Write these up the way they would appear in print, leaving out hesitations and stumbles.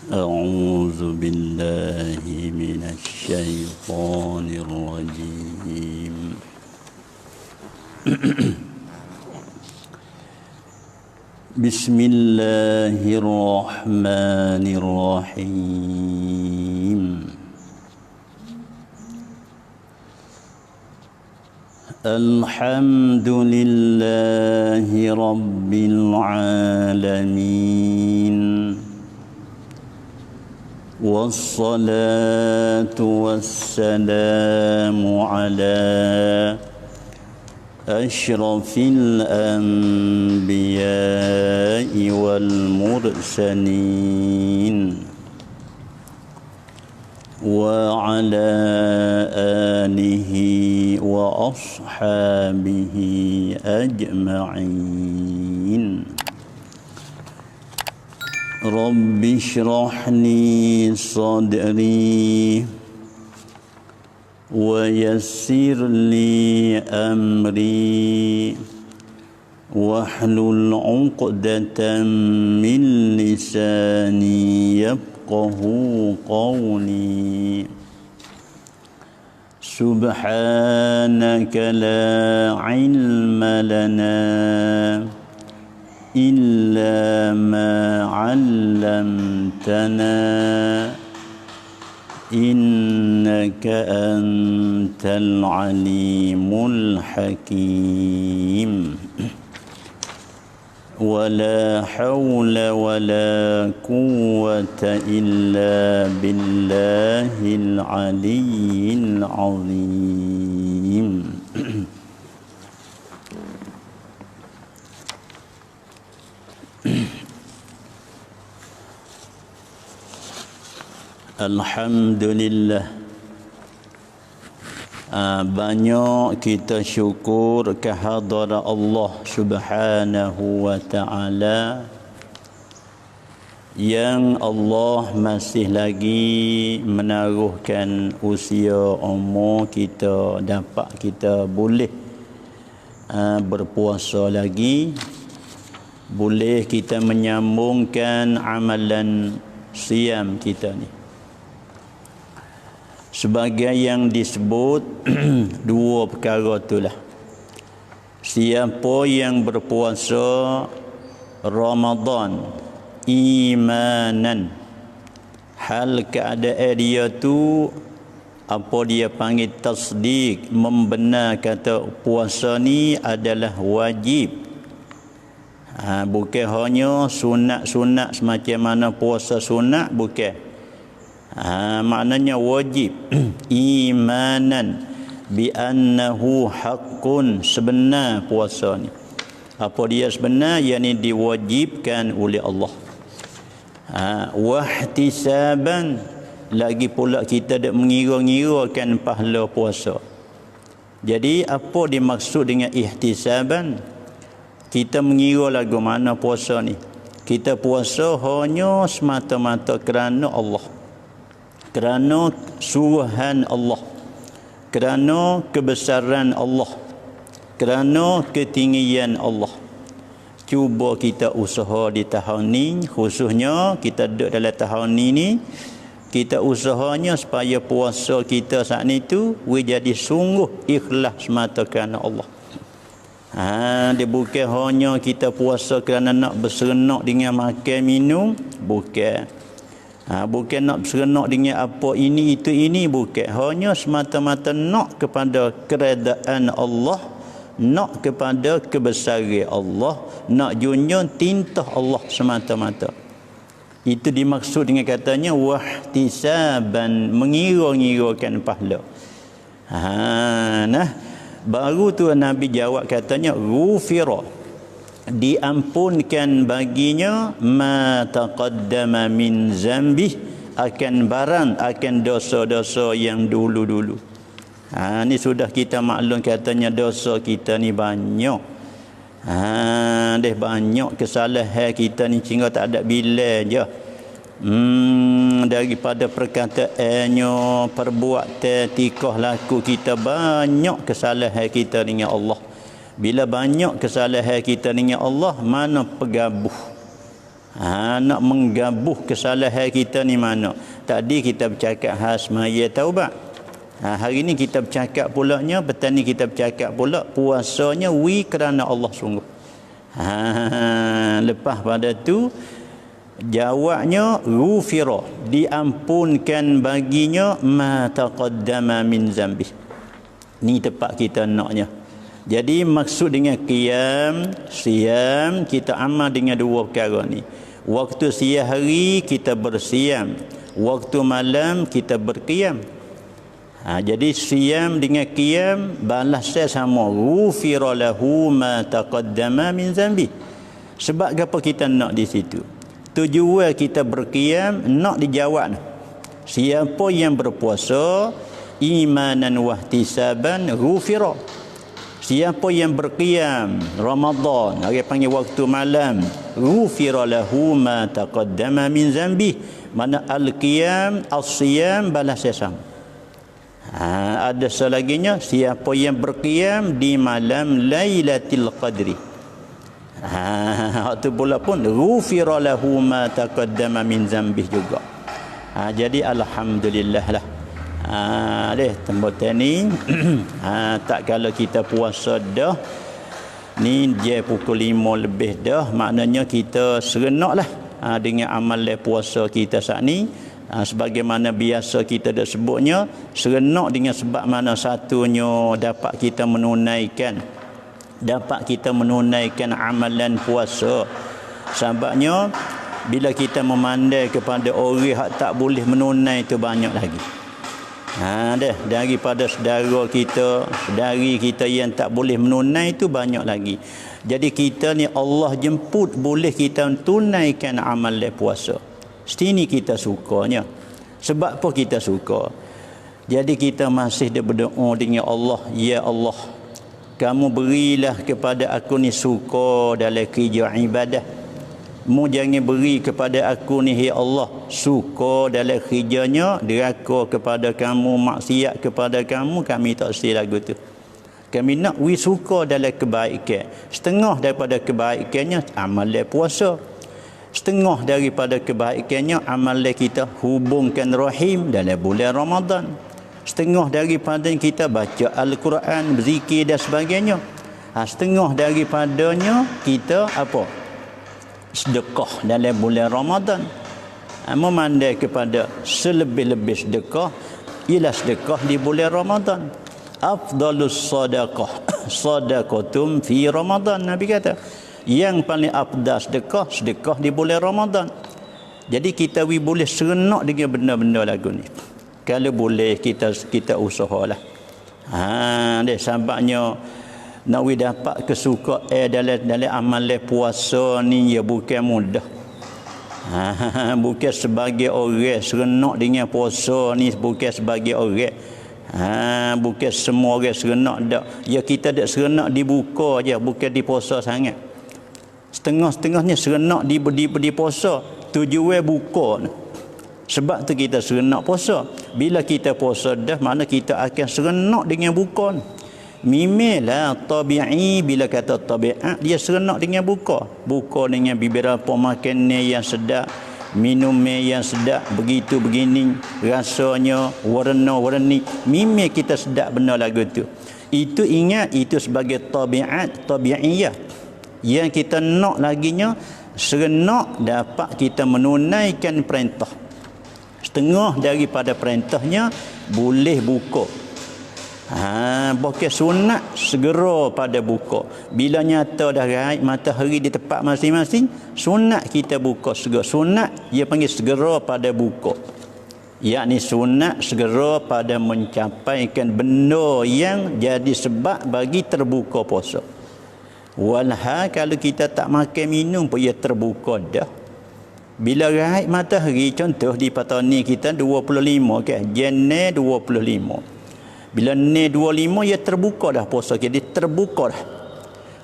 أعوذ بالله من الشيطان الرجيم بسم الله الرحمن الرحيم الحمد لله رب العالمين والصلاة والسلام على أشرف الأنبياء والمرسلين وعلى آله وأصحابه أجمعين رب اشرح لي صدري ويسر لي أمري واحلل عقدة من لساني يفقه قولي سبحانك لا علم لنا إلا ما علمتنا إنك أنت العليم الحكيم ولا حول ولا قوة إلا بالله العلي العظيم Alhamdulillah, banyak kita syukur kehadrat Allah Subhanahu wa ta'ala yang Allah masih lagi menaruhkan usia umur kita dapat kita boleh berpuasa lagi, boleh kita menyambungkan amalan siam kita ni. Sebagai yang disebut dua perkara itulah. Siapa yang berpuasa Ramadan imanan, hal keadaan dia tu apa dia panggil tasdik, membenar kata puasa ni adalah wajib. Bukan hanya sunat-sunat semacam mana puasa sunat, bukan. Maknanya wajib imanan bi annahu haqqun, sebenar puasa ni. Apa dia sebenar? Yang diwajibkan oleh Allah. Wahtisaban, lagi pula kita dak mengira-ngirakan pahala puasa. Jadi apa dimaksud dengan ihtisaban? Kita mengira lagu mana puasa ni? Kita puasa hanya semata-mata kerana Allah, kerana suruhan Allah, kerana kebesaran Allah, kerana ketinggian Allah. Cuba kita usaha di tahun ni, khususnya kita duduk dalam tahun ni, kita usahanya supaya puasa kita saat ni tu jadi sungguh ikhlas semata kerana Allah. Dia bukan hanya kita puasa kerana nak berseronok dengan makan minum, bukan. Bukan nak seronok dengan apa ini itu ini, bukan. Hanya semata-mata nak kepada keredaan Allah, nak kepada kebesaran Allah, nak junjung tintah Allah semata-mata. Itu dimaksud dengan katanya wahtisaban, mengira-ngirakan pahala. Baru tu Nabi jawab katanya ghufira, diampunkan baginya ma taqaddama min zambih, akan barang, akan dosa-dosa yang dulu-dulu. Ni sudah kita maklum katanya dosa kita ni banyak. Banyak kesalahan kita ni hingga tak ada bila je. Daripada perkataannya, perbuatan, tikah laku kita, banyak kesalahan kita dengan Allah. Bila banyak kesalahan kita dengan Allah, mana pegabuh. Nak menggabuh kesalahan kita ni mana? Tadi kita bercakap semaya taubat. Hari ni kita bercakap pulaknya, petang ni kita bercakap pula puasanya kerana Allah sungguh. Lepas pada tu jawabnya ghufira, diampunkan baginya ma taqaddama min zambi. Ni tepat kita naknya. Jadi maksud dengan siam kita amal dengan dua perkara ni. Waktu siang hari kita bersiam, waktu malam kita berqiyam. Jadi siam dengan qiyam balasnya sama. Ghufira lahu ma taqaddama min zambi. Sebab apa kita nak di situ? Tujuan kita berqiyam nak dijawab. Siapa yang berpuasa imanan wahtisaban ghufira. Siapa yang berqiyam Ramadan, orang panggil waktu malam, ghufira lahu ma taqaddama min zambi. Mana al-qiyam as-siyam balasnya sama. Ada selaginya siapa yang berqiyam di malam Lailatul Qadri. Waktu pula pun ghufira lahu ma taqaddama min zambi juga. Jadi alhamdulillah lah. Tempat ni tak kalau kita puasa dah ni je pukul 5 lebih dah, maknanya kita serenaklah dengan amal puasa kita saat ni. Sebagaimana biasa kita dah sebutnya, serenak dengan sebab mana satunya dapat kita menunaikan amalan puasa. Sebabnya bila kita memandai kepada orang yang tak boleh menunai itu banyak lagi. Daripada saudara kita, dari kita yang tak boleh menunai itu banyak lagi. Jadi kita ni Allah jemput boleh kita tunaikan amal puasa. Sini kita sukanya. Sebab apa kita suka? Jadi kita masih berdoa dengan Allah, ya Allah, kamu berilah kepada aku ni suka dalam kerja ibadah. Mu jangan beri kepada aku ni, ya Allah, suka dalam kerjanya, deraka kepada kamu, maksiat kepada kamu, kami tak sila lagu tu. Kami nak suka dalam kebaikan. Setengah daripada kebaikannya amal puasa. Setengah daripada kebaikannya amal kita hubungkan rahim dalam bulan Ramadan. Setengah daripada kita baca Al-Quran, berzikir dan sebagainya. Setengah daripadanya kita sedekah dalam bulan Ramadan. Memandai kepada selebih-lebih sedekah ialah sedekah di bulan Ramadan. Afdalus sadaqah sadaqatum fi Ramadan, Nabi kata. Yang paling afdal sedekah di bulan Ramadan. Jadi kita boleh serenak dengan benda-benda lagu ni. Kalau boleh kita usahalah. Sebabnya nak dapat kesukaan dalam amal puasa ni ya bukan mudah. Bukan sebagai orang serenak dengan puasa ni, bukan sebagai orang. Bukan semua orang serenak dak. Ya kita dak serenak dibuka aja, bukan di puasa sangat. Setengah-setengahnya serenak di puasa, tujuan buka. Sebab tu kita serenak puasa. Bila kita puasa dah, mana kita akan serenak dengan buka. Mimilah tabi'i, bila kata tabi'at, dia serenak dengan buka. Buka dengan beberapa makanan yang sedap, minumnya yang sedap, begitu begini rasanya, warna-warni. Mimik kita sedap benda lagu tu. Itu ingat, itu sebagai tabi'iyah. Yang kita nak laginya serenak dapat kita menunaikan perintah. Setengah daripada perintahnya boleh buka. Bukan sunat segera pada buka. Bila nyata dah raih matahari di tempat masing-masing, sunat kita buka segera. Sunat dia panggil segera pada buka. Yakni sunat segera pada mencapaikan benda yang jadi sebab bagi terbuka puasa. Walha kalau kita tak makan minum pun ia terbuka dah. Bila raih matahari, contoh di patani kita 25 kan, Januari 25. Bila ni 25 ia terbuka dah puasa kita, dia terbuka dah.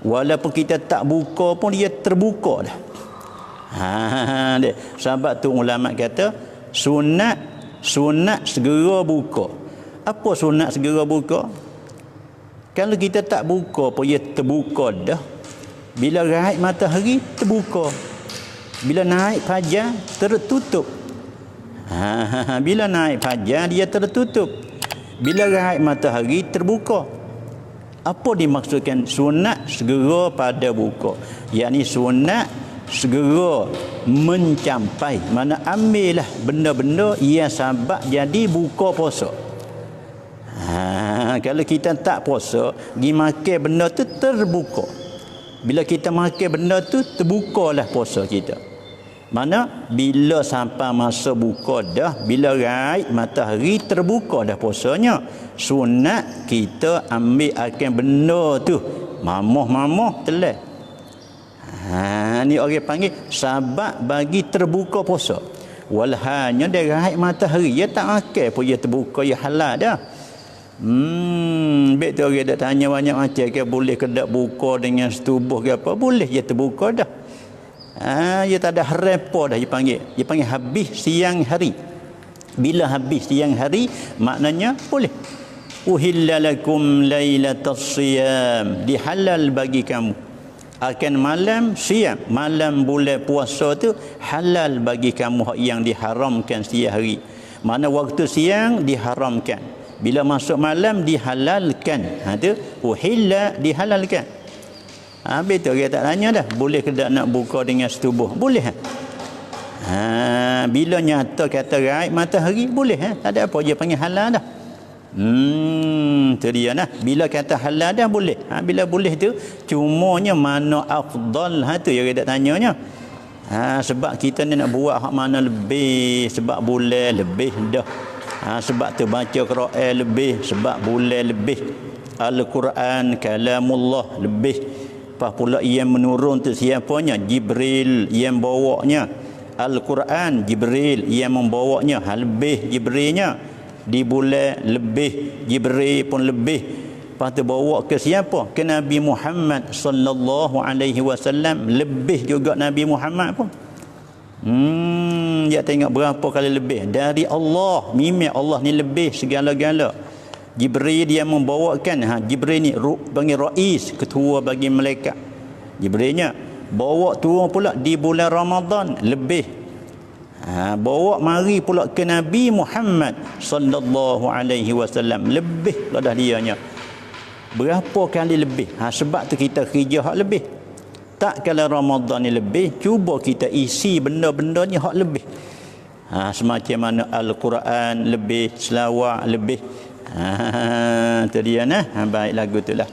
Walaupun kita tak buka pun dia terbuka dah. Sebab tu ulama kata sunat segera buka. Apa sunat segera buka? Kalau kita tak buka pun ia terbuka dah. Bila raih matahari terbuka. Bila naik fajar tertutup. Bila naik fajar dia tertutup. Bila raib matahari terbuka. Apa dimaksudkan sunat segera pada buka? Yakni sunat segera mencampai. Mana ambillah benda-benda yang sebab jadi buka puasa. Kalau kita tak puasa, pergi makan benda tu terbuka. Bila kita makan benda tu terbukalah puasa kita. Mana bila sampai masa buka dah, bila raib matahari terbuka dah puasanya, sunat kita ambil akan benda tu mamoh telah. Ni orang panggil sabab bagi terbuka puasa. Walhanya dia raib matahari, dia tak makan pun dia terbuka, dia halal dah. Baik tu orang dah tanya banyak macam ke boleh ke tak buka dengan setubuh ke apa? Boleh dia terbuka dah. Dia tak ada harepa dah dia panggil. Dia panggil habis siang hari. Bila habis siang hari maknanya boleh. Uhilla lakum lailatas siyam. Dihalal bagi kamu. Akan malam siam, malam bulan puasa tu halal bagi kamu yang diharamkan siang hari. Mana waktu siang diharamkan. Bila masuk malam dihalalkan. Tu uhilla dihalalkan. Habis tu dia tak tanya dah, boleh ke tak nak buka dengan setubuh? Boleh. Bila nyata kata raib matahari boleh. Tak ada apa, dia panggil halal dah. Tu dia nah. Bila kata halal dah boleh. Bila boleh tu cumanya mana afdal tu yang dia tak tanyanya. Sebab kita ni nak buat hak mana lebih, sebab boleh lebih dah. Sebab tu baca Quran lebih, sebab boleh lebih. Al-Quran kalamullah lebih. Lepas pula yang menurun tu siapanya? Jibril yang bawanya. Al-Quran Jibril yang membawanya. Lebih Jibrilnya. Di bulan lebih, Jibril pun lebih. Lepas tu bawa ke siapa? Ke Nabi Muhammad sallallahu alaihi wasallam, lebih juga Nabi Muhammad pun. Dia tengok berapa kali lebih dari Allah. Mimik Allah ni lebih segala-gala. Jibril dia membawakan. Jibril ni panggil rais, ketua bagi malaikat. Jibrilnya bawa turun pula di bulan Ramadan lebih. Bawa mari pula ke Nabi Muhammad sallallahu alaihi wasallam lebih pada dianya. Berapa kali lebih? Sebab tu kita kerja hak lebih. Tak kalau Ramadan ni lebih, cuba kita isi benda-benda ni hak lebih. Semacam mana Al-Quran lebih, selawat lebih. Tu dia nah. Baik lagu tu lah.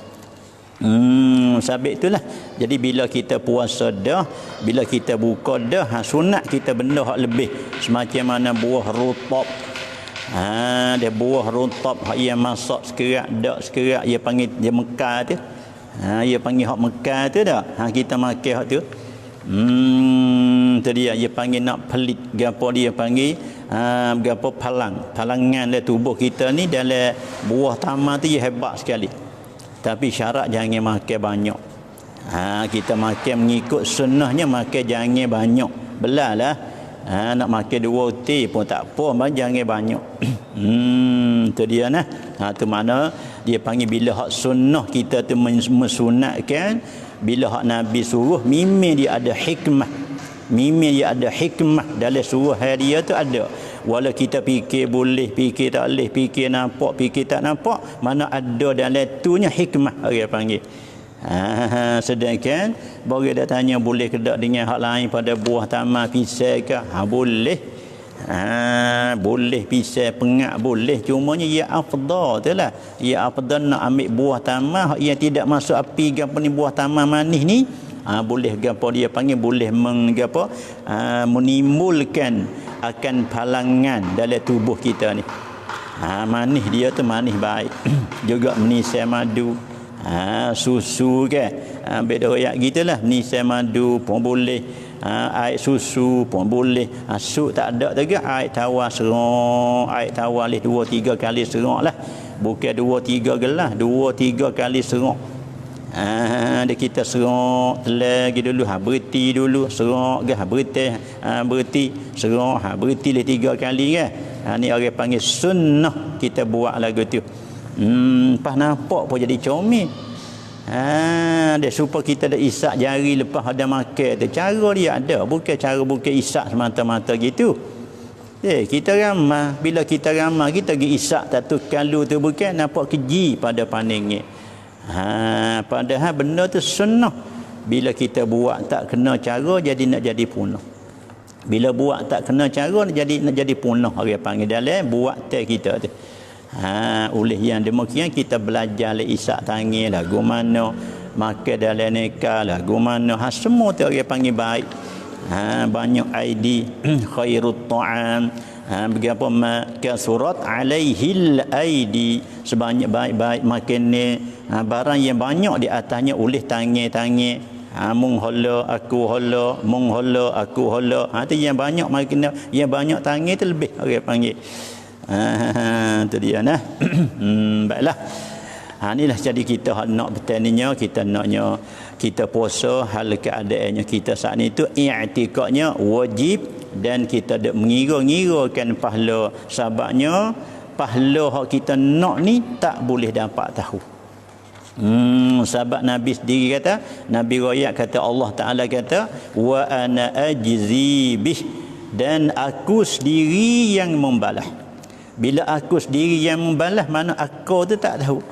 Sabit itulah. Jadi bila kita puasa dah, bila kita buka dah, sunat kita benda hak lebih. Semacam mana buah rutab. Dia buah rutab hak yang masak sekerak dak sekerak dia panggil dia Mekah tu. Dia panggil hak Mekah tu dah. Kita makan hak tu. Tu dia panggil nak pelit gapo dia panggil gapo palangan dalam tubuh kita ni dalam buah tamar tu dia hebat sekali. Tapi syarat jangan makan banyak. Kita makan mengikut sunnahnya, makan jangan banyak. Belalah. Nak makan 2 roti pun tak apa, jangan banyak. Tu dia nah. Tu mana dia panggil bila hak sunnah kita tu mensunatkan, bila hak Nabi suruh, mimpi dia ada hikmah. Mimpi dia ada hikmah dalam suruh dia tu ada. Walau kita fikir boleh, fikir tak boleh, fikir nampak, fikir tak nampak, mana ada dalam tunya hikmah orang panggil. Sedangkan baru dia tanya boleh ke tak dengan hak lain pada buah tamar pisang ke? Boleh. Boleh pisang pengak boleh, cumanya ia afdal tu lah. Ia afdal nak ambil buah tamar yang tidak masuk api gapo ni, buah tamar manis ni. Boleh gapo dia panggil, boleh menimbulkan akan palangan dalam tubuh kita ni. Manis dia tu manis baik. Juga menisai madu, susu kan. Beda royak gitulah. Menisai madu pun boleh. Air susu pun boleh. Suk tak ada juga. Air tawar serok. Air tawar leh 2-3 kali serok lah. Bukan 2-3 gelas, 2-3 kali serok. Dia kita serok lagi dulu, berhenti dulu, serok ke, berhenti, serok, berhenti le 3 kali kan. Ni orang panggil sunnah kita buat lagu tu. Pas nampak pun jadi comel. Dia supaya kita dah isak jari lepas ada makan tu. Cara dia ada, bukan cara bukan isak semata-mata gitu. Kita ramah, bila kita ramah kita pergi isak satu kalu tu bukan nampak keji pada pandangnya. Padahal benda tu sunnah. Bila kita buat tak kena cara jadi nak jadi punah. Bila buat tak kena cara nak jadi punah, orang panggil dalam buat teh kita tu. Oleh yang demikian kita belajar le isak tangan lagu mana, makan dalam nikah lagu mana, semua tu orang panggil baik. Banyak ID khairut ta'am, begitu kasurat alaihil ID, sebanyak baik-baik makan ni, barang yang banyak di atasnya oleh tangan-tangan. Mung hola aku hola, mung hola aku hola. Tu yang banyak makan, yang banyak tangan tu lebih orang panggil. Tu dia nah. Baiklah. Inilah jadi kita nak bertaninya, kita naknya kita puasa, hal keadaannya kita saat ni tu i'tikadnya wajib dan kita dak mengira-ngirakan pahala, sebabnya pahala hak kita nak ni tak boleh dapat tahu. Sebab Nabi sendiri kata, Nabi royak kata, Allah Taala kata wa ana ajzi bih, dan aku sendiri yang membalas. Bila aku sendiri yang membalas, mana aku tu tak tahu.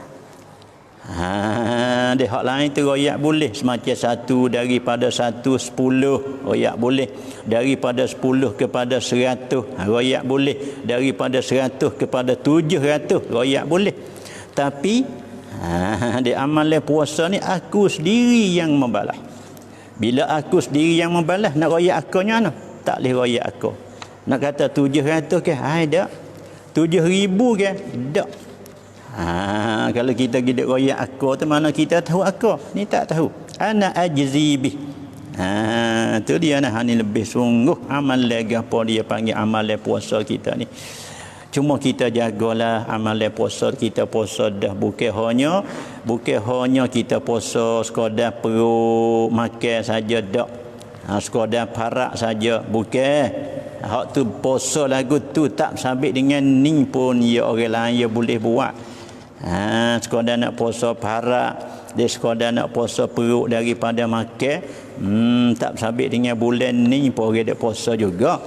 Dia hak lain tu royak boleh semacam 1 daripada 1 10 royak boleh, daripada 10 kepada 100 royak boleh, daripada 100 kepada 700 royak boleh. Tapi di amalan puasa ni aku sendiri yang membalas. Bila aku sendiri yang membalas, nak royak akunya mana? Tak boleh royak aku. Nak kata 700 ke? Tak. 7,000 ke? Tak. Kalau kita gidik royak aku tu, mana kita tahu aku? Ni tak tahu. Ana ajzi bih. Tu dia nah, ni lebih sungguh amalan gapo dia panggil amalan puasa kita ni. Cuma kita jagalah amalan puasa kita, puasa dah bukan hanya kita puasa sekadar perut makan saja dak. Sekadar parak saja bukan. Hak tu puasa lagu tu tak sabit dengan ni pun ya orang lain ya boleh buat. Sekadar nak puasa parak, dia sekadar nak puasa perut daripada makan, tak sabit dengan bulan ni pun orang dak puasa juga.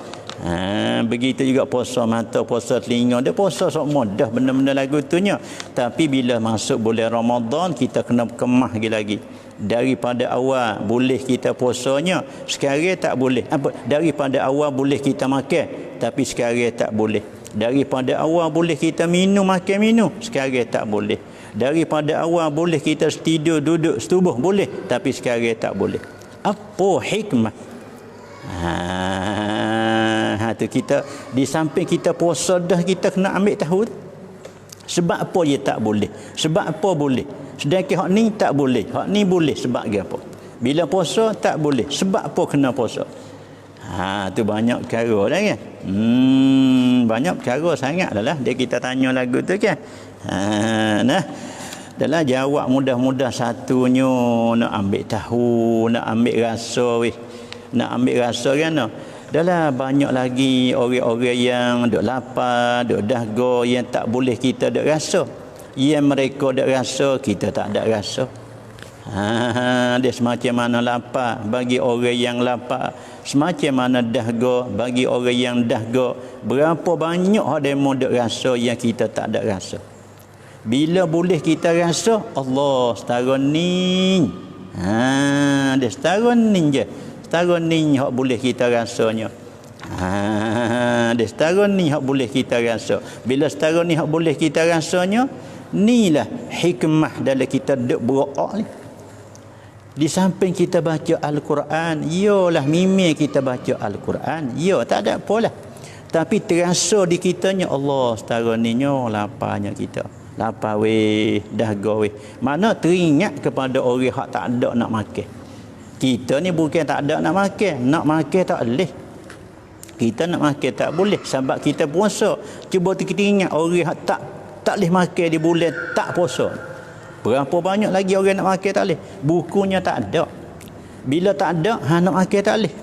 Begitu juga puasa mata, puasa telinga, dia puasa semua dah benda-benda lagu tunya. Tapi bila masuk bulan Ramadan, kita kena kemah lagi. Daripada awal boleh kita puasanya, sekarang tak boleh. Daripada awal boleh kita makan, tapi sekarang tak boleh. Daripada awal boleh kita makan minum, sekarang tak boleh. Daripada awal boleh kita tidur duduk setubuh boleh, tapi sekarang tak boleh. Apa hikmah? Tu kita di samping kita puasa dah, kita kena ambil tahu sebab apa dia tak boleh, sebab apa boleh. Sedangkan hak ni tak boleh, hak ni boleh sebab apa? Bila puasa tak boleh, sebab apa kena puasa? Tu banyak perkara dah kan. Banyak perkara sangat dah lah dia kita tanya lagu tu kan. Nah, dalam jawab mudah-mudah satunya nak ambil tahu, nak ambil rasa weh. Nak ambil rasa kan no? Dalam banyak lagi orang-orang yang duk lapar, duk dahaga, yang tak boleh kita duk rasa. Yang mereka duk rasa, kita tak ada rasa. Dia semacam mana lapar bagi orang yang lapar, semacam mana dahaga bagi orang yang dahaga. Berapa banyak ada yang duk rasa yang kita tak ada rasa. Bila boleh kita rasa, Allah setara ni. Dia setara ni je. Setara ni hak boleh kita rasanya. Dia setara ni hak boleh kita rasa. Bila setara ni hak boleh kita rasanya, inilah hikmah dalam kita duk berdoa ni. Di samping kita baca Al-Quran, iyalah mimik kita baca Al-Quran, ya tak ada apalah. Tapi terasa di kitanya, Allah setara ni nyo laparnya kita. Lapar weh, dahaga weh. Mana teringat kepada orang hak tak ada nak makan. Kita ni bukan tak ada nak makan tak boleh. Kita nak makan tak boleh sebab kita puasa. Cuba kita ingat orang yang tak boleh makan di bulan tak puasa. Berapa banyak lagi orang nak makan tak boleh. Bukunya tak ada. Bila tak ada, nak makan tak boleh.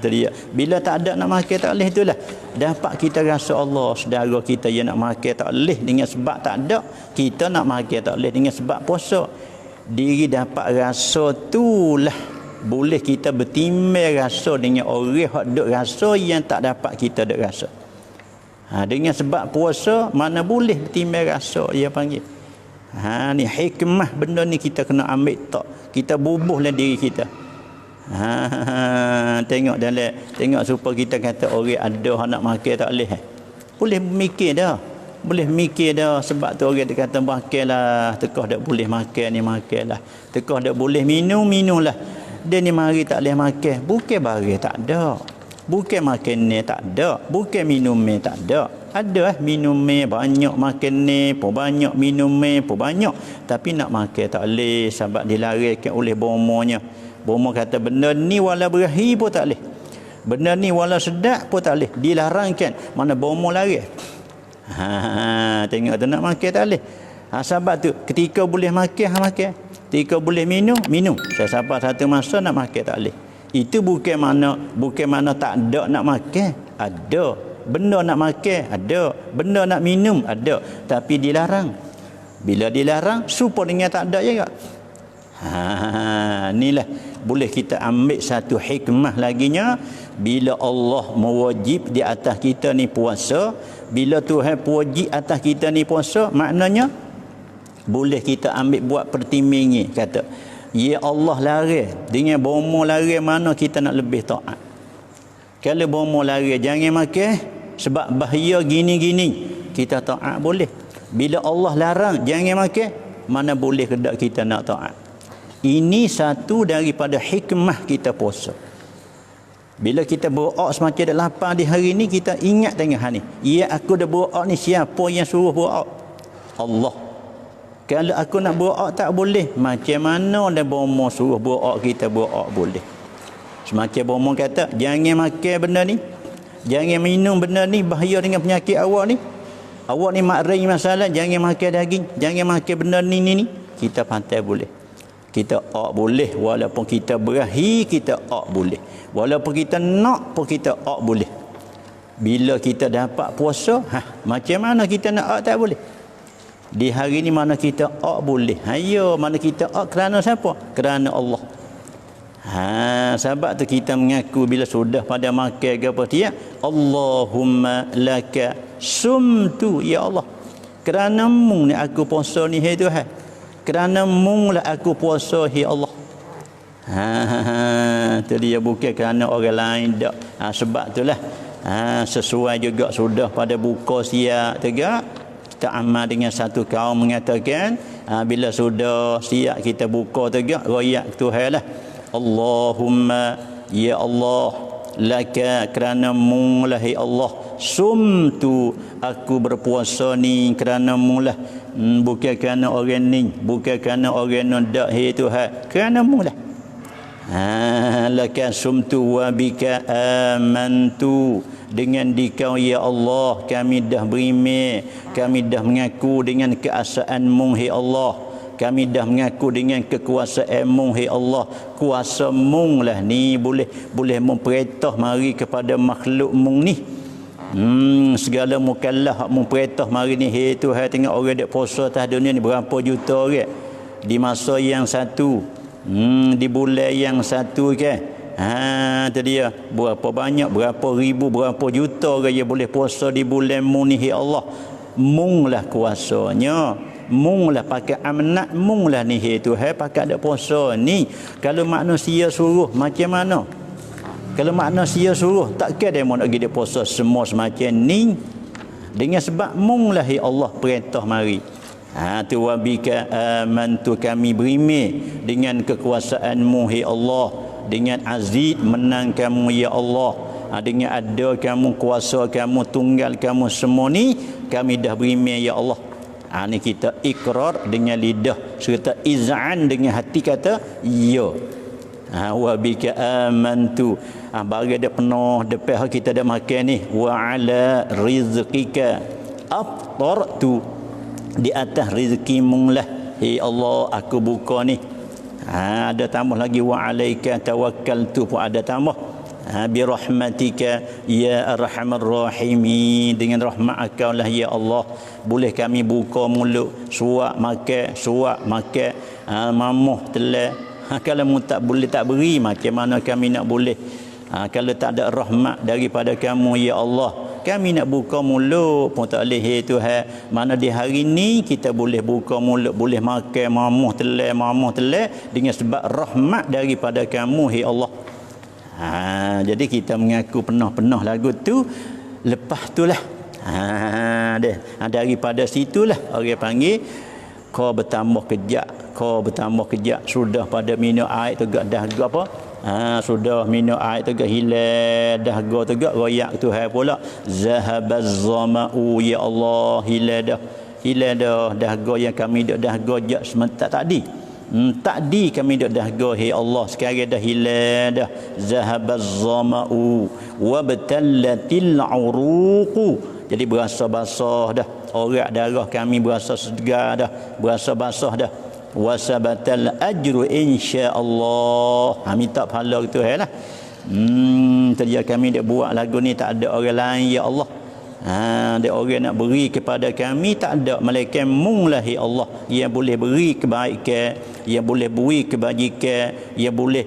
Tu dia. Bila tak ada nak makan tak boleh, itulah dapat kita rasa Allah saudara kita yang nak makan tak boleh dengan sebab tak ada, kita nak makan tak boleh dengan sebab puasa. Diri dapat rasa tulah boleh kita bertimbang rasa dengan orang hak duk rasa yang tak dapat kita duk rasa. Dengan sebab puasa mana boleh bertimbang rasa dia panggil. Ni hikmah benda ni kita kena ambil tak. Kita bubuhlah diri kita. Tengok supaya kita kata orang ada hak nak makan tak boleh. Boleh mikir dah. Boleh mikir dah, sebab tu orang dia kata makanlah, tekah dak boleh makan ni makanlah. Tekah dak boleh minumlah. Dia ni mari tak boleh makan, bukan barang tak ada. Bukan makan ni tak ada, bukan minum ni tak ada. Ada minum ni banyak, makan ni pun banyak, minum ni pun banyak, tapi nak makan tak boleh sebab dilarangkan oleh bomonya. Bomo kata benda ni wala berahi pun tak boleh. Benda ni wala sedap pun tak boleh, dilarangkan. Mana bomo larang. Tengok tu nak makan tak boleh. Sebab tu ketika boleh makan makan, ketika boleh minum minum. Sampai satu masa nak makan tak boleh. Itu bukan mana tak ada nak makan, ada. Benda nak makan ada, benda nak minum ada, tapi dilarang. Bila dilarang supaya dengan tak ada juga. Inilah boleh kita ambil satu hikmah laginya. Bila Allah mewajib di atas kita ni puasa, bila Tuhan wajib atas kita ni puasa, maknanya boleh kita ambil buat pertimbangan. Kata ya Allah larang, dengan bomo larang mana kita nak lebih taat. Kalau bomo larang jangan makan sebab bahaya gini-gini, kita taat boleh. Bila Allah larang jangan makan, mana boleh kedak kita nak taat. Ini satu daripada hikmah kita puasa. Bila kita berdoa semacam dah lapar di hari ni, kita ingat tengah hari ni, ya aku dah berdoa ni, siapa yang suruh berdoa? Allah. Kalau aku nak berdoa tak boleh, macam mana dah bomo suruh berdoa kita berdoa boleh. Semacam bomo kata jangan makan benda ni, jangan minum benda ni, bahaya dengan penyakit awak ni. Awak ni makring masalah, jangan makan daging, jangan makan benda ni. Kita pantai boleh. Kita boleh, walaupun kita berahi kita boleh. Walaupun kita nak pun kita boleh. Bila kita dapat puasa, macam mana kita nak tak boleh. Di hari ni mana kita boleh. Hayo, mana kita kerana siapa? Kerana Allah. Sebab tu kita mengaku bila sudah pada makan ke apa dia, Allahumma laka sumtu, ya Allah. Kerana mu ni aku puasa ni, hai Tuhan. Kerana mu lah aku puasa, hai Allah. Tu dia, bukan kerana orang lain dak. Sebab itulah sesuai juga sudah pada buka siap tegak. Kita amal dengan satu kaum mengatakan bila sudah siap kita buka tegak, royak Tuhan lah. Allahumma ya Allah laka, kerana mu lah ya Allah, sumtu aku berpuasa ni kerana mu lah. Bukan kerana orang ni, bukan kerana orang non dak, hai Tuhan, kerana mu lah. Laka sumtu wa bika amantu, dengan dikau ya Allah kami dah beriman, kami dah mengaku dengan keesaan-Mu hai Allah, kami dah mengaku dengan kekuasaan-Mu hai Allah. Kuasa-Mu lah ni boleh memperintah mari kepada makhluk-Mu ni. Segala mukallaf hak memperintah mari ni, hai Tuhan, tengok orang dak puasa atas dunia ni berapa juta orang di masa yang satu, di bulan yang satu kan. Tu dia, berapa banyak, berapa ribu, berapa juta orang yang boleh puasa di bulan mu ni, hai Allah. Mu lah kuasanya, mu lah pakai amanat, mu lah ni, hai Tuhan, pakai dak puasa ni. Kalau manusia suruh macam mana? Kalau manusia suruh, takkan dia nak pergi dia puasa semua semacam ni. Dengan sebab mu lah ya Allah perintah mari. Tu wabika amantu, kami beriman dengan kekuasaan-Mu ya Allah, dengan aziz menang kamu ya Allah, dengan ada kamu, kuasa kamu, tunggal kamu semua ni, kami dah beriman ya Allah. Ni kita ikrar dengan lidah serta iz'an dengan hati, kata ya. Wa bika amantu, bagi dia penuh depan kita dah makan ni. Wa ala rizqika aftartu, di atas rezeki-Mu lah, hei Allah aku buka ni. Ada tambah lagi wa alaika tawakkaltu pun ada tambah. Bi rahmatika ya arhamar rahimin, dengan rahmat Engkau lah ya Allah boleh kami buka mulut, suak makan, mamuh telah. Kalau mu tak boleh tak beri, macam mana kami nak boleh? Kalau tak ada rahmat daripada kamu ya Allah, kami nak buka mulut pun tak boleh. Tuhan, mana di hari ni kita boleh buka mulut, boleh makan mamuh telah dengan sebab rahmat daripada kamu ya Allah. Jadi kita mengaku penuh-penuh lagu tu. Lepas tu lah daripada situlah orang panggil kau bertambah kejap, sudah pada minum air tegak dahaga apa, sudah minum air tegak hilang dahaga tegak royak Tuhan pula, zahabaz zama'u ya Allah, hilang dah dahaga yang kami dak dahaga jak sementak tadi. Tadi kami dak dahaga hai Allah, sekarang dah hilang dah. Zahabaz zama'u wa batallatil uruqu, jadi berasa basah dah, orak darah kami berasa segar dah, berasa basah dah. Wasabatal ajru insya-Allah, minta pahala gitu lah. Tadi kami dak buat lagu ni tak ada orang lain ya Allah. Ada orang nak beri kepada kami tak ada, malaikat mung lah ya Allah yang boleh beri kebaikan, yang boleh beri kebajikan, yang boleh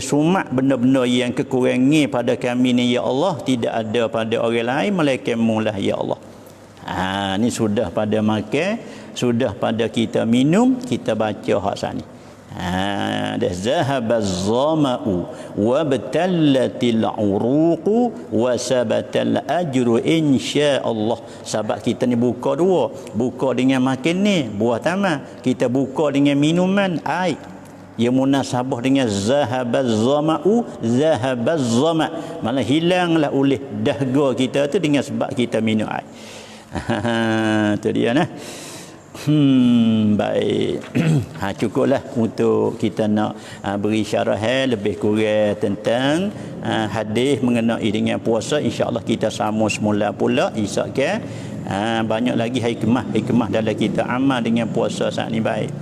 sumak benda-benda yang kekurangan pada kami ni ya Allah, tidak ada pada orang lain, malaikat mung lah ya Allah. Ni sudah pada makan, sudah pada kita minum, kita baca hak sani. Dah zahabaz zama'u wa batallatil uruqu wa sabatal ajru insya-Allah. Sebab kita ni buka dua, buka dengan makan ni buah tamat, kita buka dengan minuman air yang munasabah dengan zahabaz zama'u, zahabaz zama', malah hilanglah oleh dahaga kita tu dengan sebab kita minum air. Tu dia nah. Baik. Cukuplah untuk kita nak beri syarah lebih kurang tentang hadis mengenai dengan puasa. InsyaAllah kita sama semula pula esok ke. Banyak lagi hikmah dalam kita amal dengan puasa saat ni. Baik.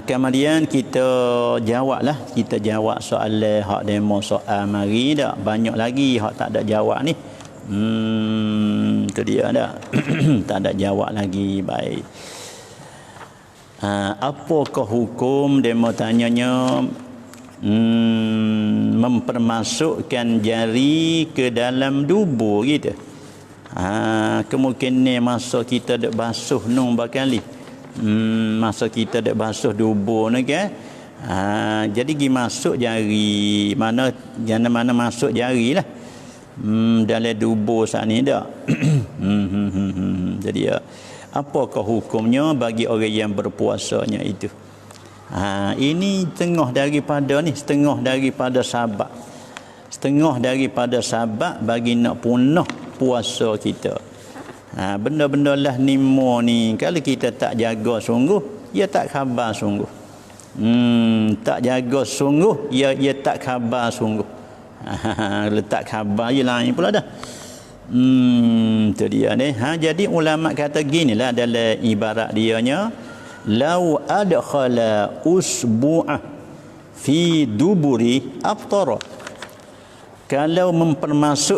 Kemudian kita jawab soalan hak demo soal mari dak. Banyak lagi hak tak ada jawab ni. Itu dia dah. Tak ada jawab lagi. Baik. Apakah hukum dia mau tanyanya mempermasukkan jari ke dalam dubur gitu. Kemungkinan masa kita dak basuh nung bakali. Masa kita dak basuh dubur ni kan. Jadi gi masuk jari mana masuk jari lah. Dalam dubur saat ni dak. Jadi apakah hukumnya bagi orang yang berpuasanya itu? Ini setengah daripada sabab bagi nak punah puasa kita. Benda-benda lah nimo ni kalau kita tak jaga sungguh, ia tak khabar sungguh. Tak jaga sungguh, ia tak khabar sungguh. Letak khabar je lain pula dah. Tu dia ni. Jadi ulama kata ginilah dalam ibarat dianya, lau adkhala usbu'ah fi duburi aftara. Kalau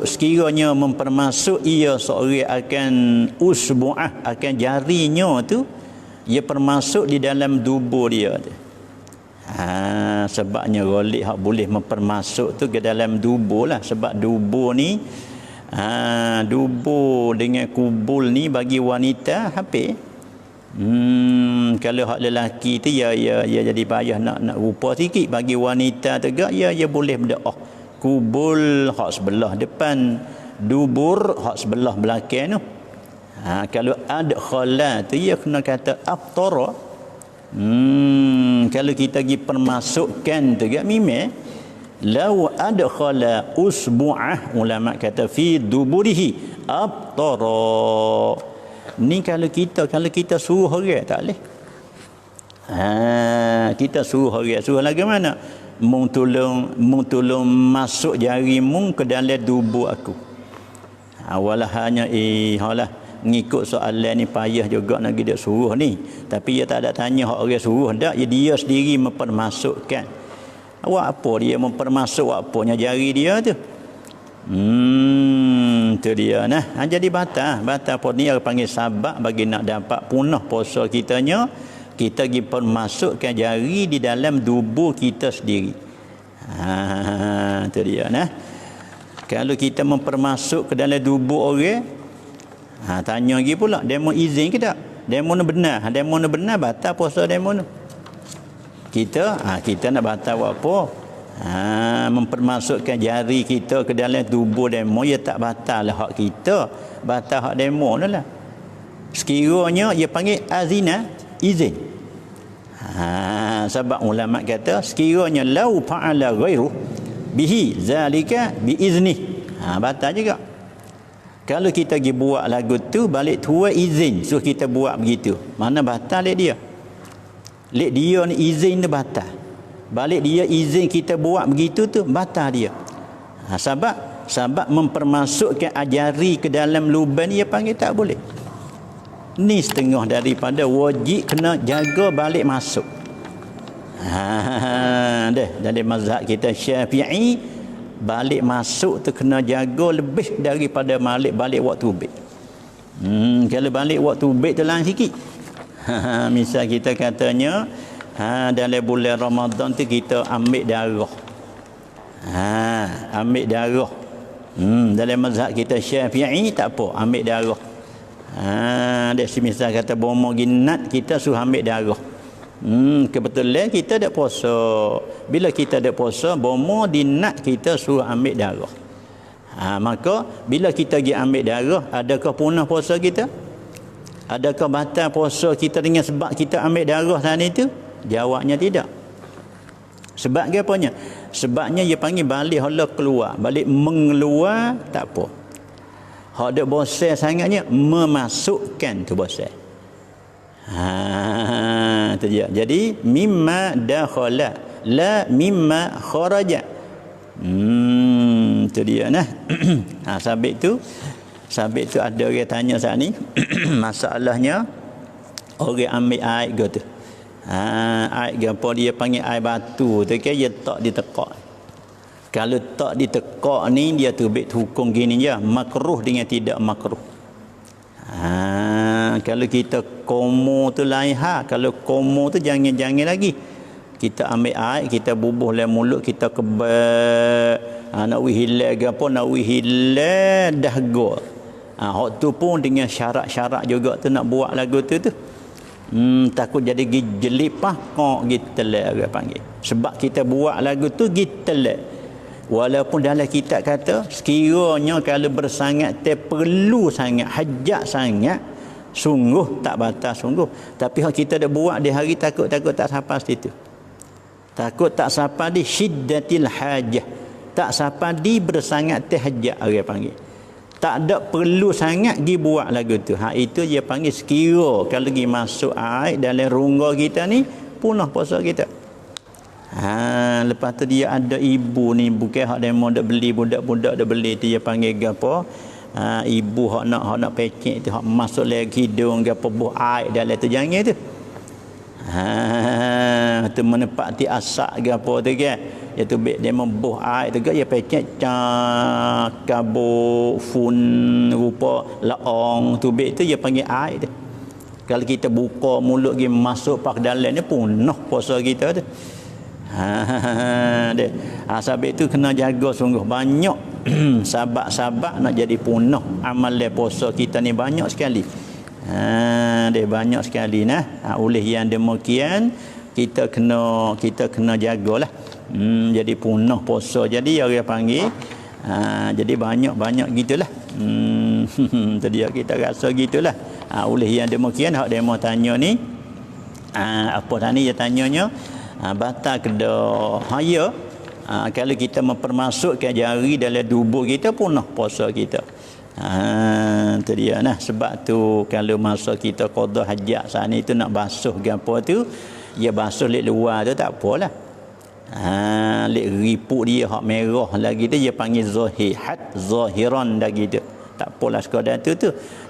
sekiranya mempermasuk ia seorang akan usbu'ah, akan jarinya tu, ia permasuk di dalam dubur dia tu. Sebabnya golik hak boleh mempermasuk tu ke dalam dubur lah. Sebab dubur ni dubur dengan kubul ni bagi wanita hampir. Kalau hak lelaki tu ya jadi payah nak rupa sikit. Bagi wanita tegak ya boleh berdoa. Kubul hak sebelah depan, dubur hak sebelah belakang tu. Kalau adkhala tu ya kena kata aftara. Kalau kita pergi permasukkan tu gak mime, lau adkhala usbu'ah, ulama kata fi duburihi aftara. Ni kalau kita suruh orang tak boleh. Kita suruh orang, suruh lagi mana? Mung tolong masuk jari mung ke dalam dubur aku. Awalah hanya halah ngikut soalan ni payah juga nak dia suruh ni. Tapi dia tak ada tanya hak orang suruh dak, dia sendiri mempermasukkan. Awak apa dia mempermasuk apanya jari dia tu? Tu dia nah. Jadi batal apa ni orang panggil sabab bagi nak dapat punah puasa kitanya, kita pergi permasukkan jari di dalam tubuh kita sendiri. Tu dia nah. Kalau kita mempermasuk ke dalam tubuh orang, tanya lagi pula, demo izin ke tak? Demo ni benar. Demo ni benar, batal puasa demo ni. Kita nak batal buat apa? Mempermasukkan jari kita ke dalam tubuh demo, ya tak batal lah hak kita. Batal hak demo ni lah. Sekiranya dia panggil azina, izin. Sebab ulama kata, sekiranya lau fa'ala ghairu bihi zalika biizni, batal juga. Kalau kita pergi buat lagu tu, balik tua izin suruh kita buat begitu, mana batal lek dia? Lek dia ni izin tu batal. Balik dia izin kita buat begitu tu batal dia. Sebab mempermasukkan ajari ke dalam lubang dia panggil tak boleh. Ni setengah daripada wajib kena jaga balik masuk. Dari mazhab kita Syafi'i, balik masuk tu kena jaga lebih daripada balik waktu bait. Kalau balik waktu bait tu lain sikit. Misal kita katanya dalam bulan Ramadan tu kita ambil darah. Ambil darah. Dalam mazhab kita Syafi'i tak apa, ambil darah. Dia misal kata bomo ginat, kita suruh ambil darah. Kebetulan kita ada puasa. Bila kita ada puasa, bomo dinat kita suruh ambil darah. Maka bila kita pergi ambil darah, adakah punah puasa kita? Adakah batal puasa kita dengan sebab kita ambil darah sana itu? Jawabnya tidak. Sebab ke apanya? Sebabnya dia panggil balik hala keluar, balik mengeluar tak apa. Hak dak bosan sangatnya memasukkan tu bosan. Tu dia. Jadi mimma dakhala la mimma kharaja. Tu dia nah. Sabit tu ada orang tanya saat ni masalahnya orang ambil air gitu. Air apa dia panggil air batu tu kan dia tak ditekak. Kalau tak ditekak ni dia terbit hukum gini je, makruh dengan tidak makruh. Kalau kita komo tu lain kalau komo tu jangan lagi. Kita ambil air, kita bubuh dalam mulut, kita kebal, nak hilang ke apa, nak hilang dah go. Hak tu pun dengan syarat-syarat juga tu nak buat lagu tu. Takut jadi jelipah kok gitu lah orang panggil. Sebab kita buat lagu tu gitu lah. Walaupun dalam kitab kata sekiranya kalau bersangat perlu sangat, hajat sangat, sungguh tak batal sungguh. Tapi hak kita dah buat di hari takut tak sampai situ. Takut tak sampai di syiddatil hajah. Tak sampai di bersangat hajat orang panggil. Tak ada perlu sangat pergi buat lagu tu. Itu dia panggil sekira kalau pergi masuk air dalam rongga kita ni, punah puasa kita. Lepas tu dia ada ibu ni, bukan hak demo dak beli, budak-budak dak beli tu dia panggil gapo? Ibu hak nak pecek tu, hak masuk lagi hidung gapo buh air dalam tu jangan tu. Tu menepati asak gapo tu kan. Dia tu bek dia membuh air tu kan, dia pecek kabut fun rupa laong tu bek tu dia panggil air tu. Kalau kita buka mulut pergi masuk pak dalam ni punah puasa kita tu. Sebab itu kena jaga sungguh banyak. Sabak-sabak nak jadi punah amalan puasa kita ni banyak sekali. Dia banyak sekali nah. Oleh yang demikian kita kena jagalah. Jadi punah puasa. Jadi orang panggil jadi banyak gitulah. Tadi kita rasa gitulah. Oleh yang demikian hak demo tanya ni apa tadi dia tanyanya batal kena haya kalau kita mempermasukkan jari dalam tubuh kita punah puasa kita. Tu dia nah. Sebab tu kalau masa kita qada hajat saat ni tu nak basuh gapo tu, dia basuh lek luar tu tak apalah. Lek ripuk dia hak merah lagi tu dia panggil zahihat zahiran lagi tu. tak apalah sekadar tu.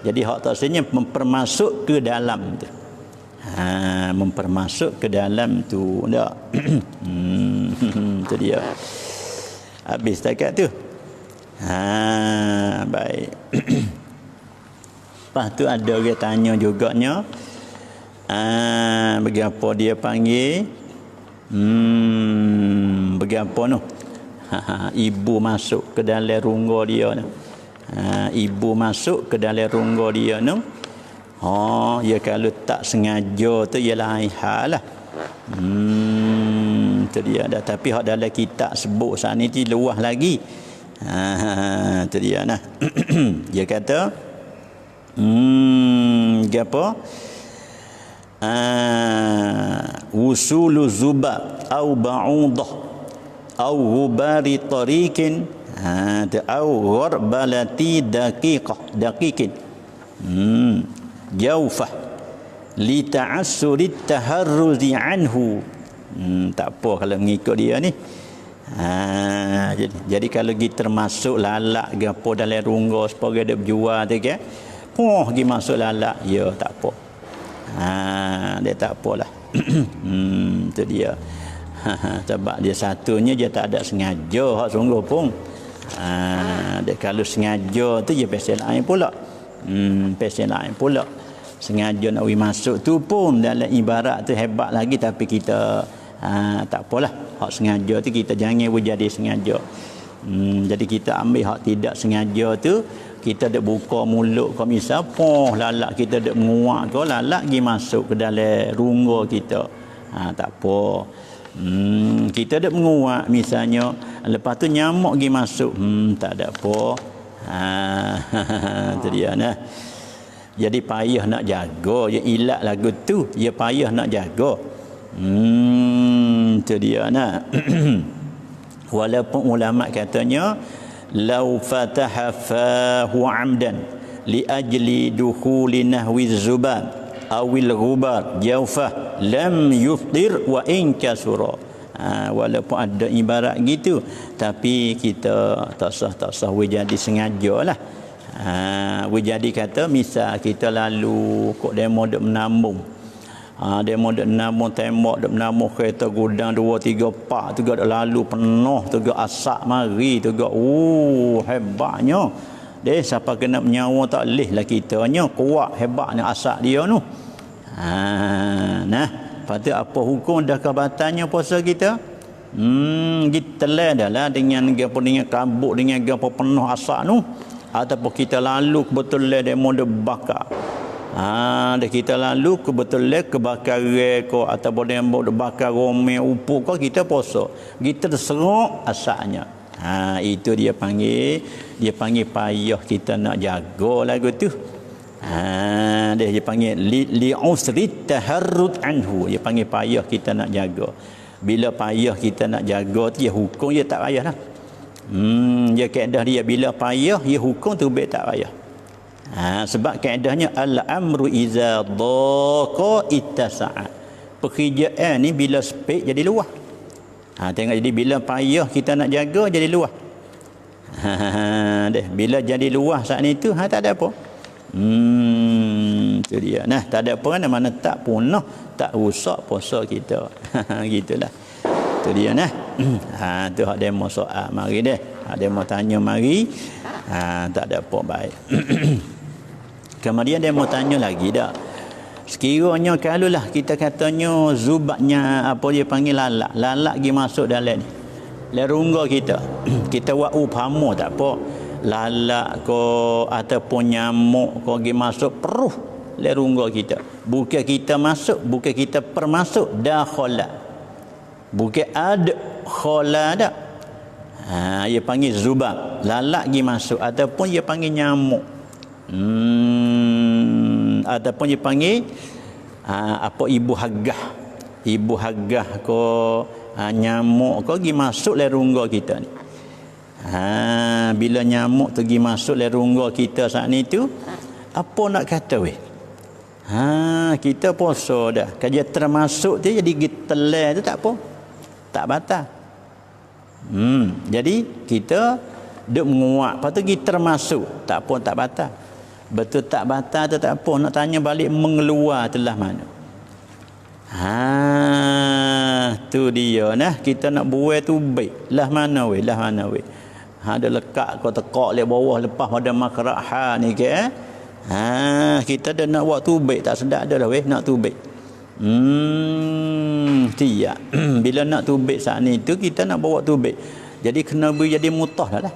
Jadi hak taksirnya mempermasuk ke dalam tu. Mempermasuk ke dalam tu tak. Tu dia. Habis takat tu. Baik. Lepas tu ada orang tanya juganya, bagaimana dia panggil? Bagaimana noh? Ibu masuk ke dalam rongga dia noh. Ibu masuk ke dalam rongga dia noh. Ya kalau tak sengaja tu ia lain hal lah. Tu dia dah, tapi hak dalam kitab sebut saat ni tu luah lagi. Tu dia nah. Dia kata apa? Wusulu zubab au ba'udah au ghubari tariqin au gharbalati daqiqin jawfah li ta'assuri taharruzi anhu. Tak apa kalau mengikut dia ni. Jadi kalau kita termasuk lalak ke apa dalam rongga supaya dia berjual tu ke, pergi masuk lalak, ya tak apa. Dia tak apalah. Tu dia. Sebab dia satunya dia tak ada sengaja hak sungguh pun. Dia kalau sengaja tu dia pasal lain pula. Pasal lain pula. Sengaja nak masuk tu pun dalam ibarat tu hebat lagi, tapi kita tak apalah. Hak sengaja tu kita jangan berjadi sengaja. Jadi kita ambil hak tidak sengaja tu, kita dak buka mulut kau misal lalak kita dak menguak kau lalak pergi masuk ke dalam rongga kita. Tak apa. Kita dak menguak misalnya, lepas tu nyamuk pergi masuk, tak ada apa. Tu dia nah. Jadi payah nak jaga, dia ilat lagu tu, dia payah nak jaga. Tu dia nah. Walaupun ulama katanya law fataha fahu amdan li ajli dukhuli nahwi zubab awil ghubar jawfah lam yuftir wa in kasura. Walaupun ada ibarat gitu, tapi kita tak sah jadi sengajalah. Jadi kata misal kita lalu kok demo dok menambung. Demo dok menambung tembok dok menambung kereta gudang 2 3 4 tu gak lalu penuh tu gak asap mari tu gak hebatnya. Siapa kena menyawa tak leh lah kitanya, kuat hebatnya asap dia tu. Nah, lepas tu apa hukum dah kebatannya puasa kita? Kita dah dengan kabut dengan gapo penuh asap tu. Ataupun kita lalu kebetulan demo de bakar. Dah kita lalu kebetulan kebakar ko ataupun demo de bakar rome upu ko kita puasa. Kita terserok asaknya. Itu dia panggil payah kita nak jaga lagu tu. Dia panggil li usri taharrud anhu. Dia panggil payah kita nak jaga. Bila payah kita nak jaga tu, ya hukum dia tak payah dah. Dia kaedah dia bila payah dia hukum tu baik tak payah. Sebab kaedahnya al-amru iza dhaqa ittasa'a. Pekerjaan ni bila sepik jadi luas. Tengok, jadi bila payah kita nak jaga jadi luas. Bila jadi luas saat ni tu tak ada apa. Tu dia. Nah, tak ada apa mana tak punah, tak rusak puasa kita. Gitulah. Tu dia nah. Tu hak demo soal mari deh. Hak demo tanya mari. Tak ada apa baik. Kemudian demo tanya lagi dak. Sekiranya kalulah kita katanya zubaknya apa dia panggil lalak pergi masuk dalam ni. Lerungga kita. Kita buat upama tak apa. Lalak ko ataupun nyamuk ko pergi masuk peruh lerungga kita. Bukan kita masuk, bukan kita permasuk dakhala. Bukan ada khala dak. Dia panggil zubab, lalak pergi masuk, ataupun dia panggil nyamuk. Ataupun dia panggil apa ibu hagah ko nyamuk ko pergi masuk lerungga kita ni. Bila nyamuk tu pergi masuk lerungga kita saat ni tu, apa nak kata weh? Kita puasa dah. Kerja termasuk tu jadi getelan tu tak apa. Tak batal. Jadi kita Duk menguat. Lepas tu kita termasuk. Tak apa, tak batal. Betul tak batal tu tak apa. Nak tanya balik mengeluar telah mana. Tu dia nah. Kita nak buai tu baik. Lah mana weh, lah mana weh. Ada lekat kau tekak le bawah lepas pada makhraj ha ni ke. Kita dah nak buat tu baik tak sedap dah weh nak tu baik. Tidak. Bila nak tu baik saat ni tu kita nak bawa tu baik. Jadi kena beri jadi mutah dah.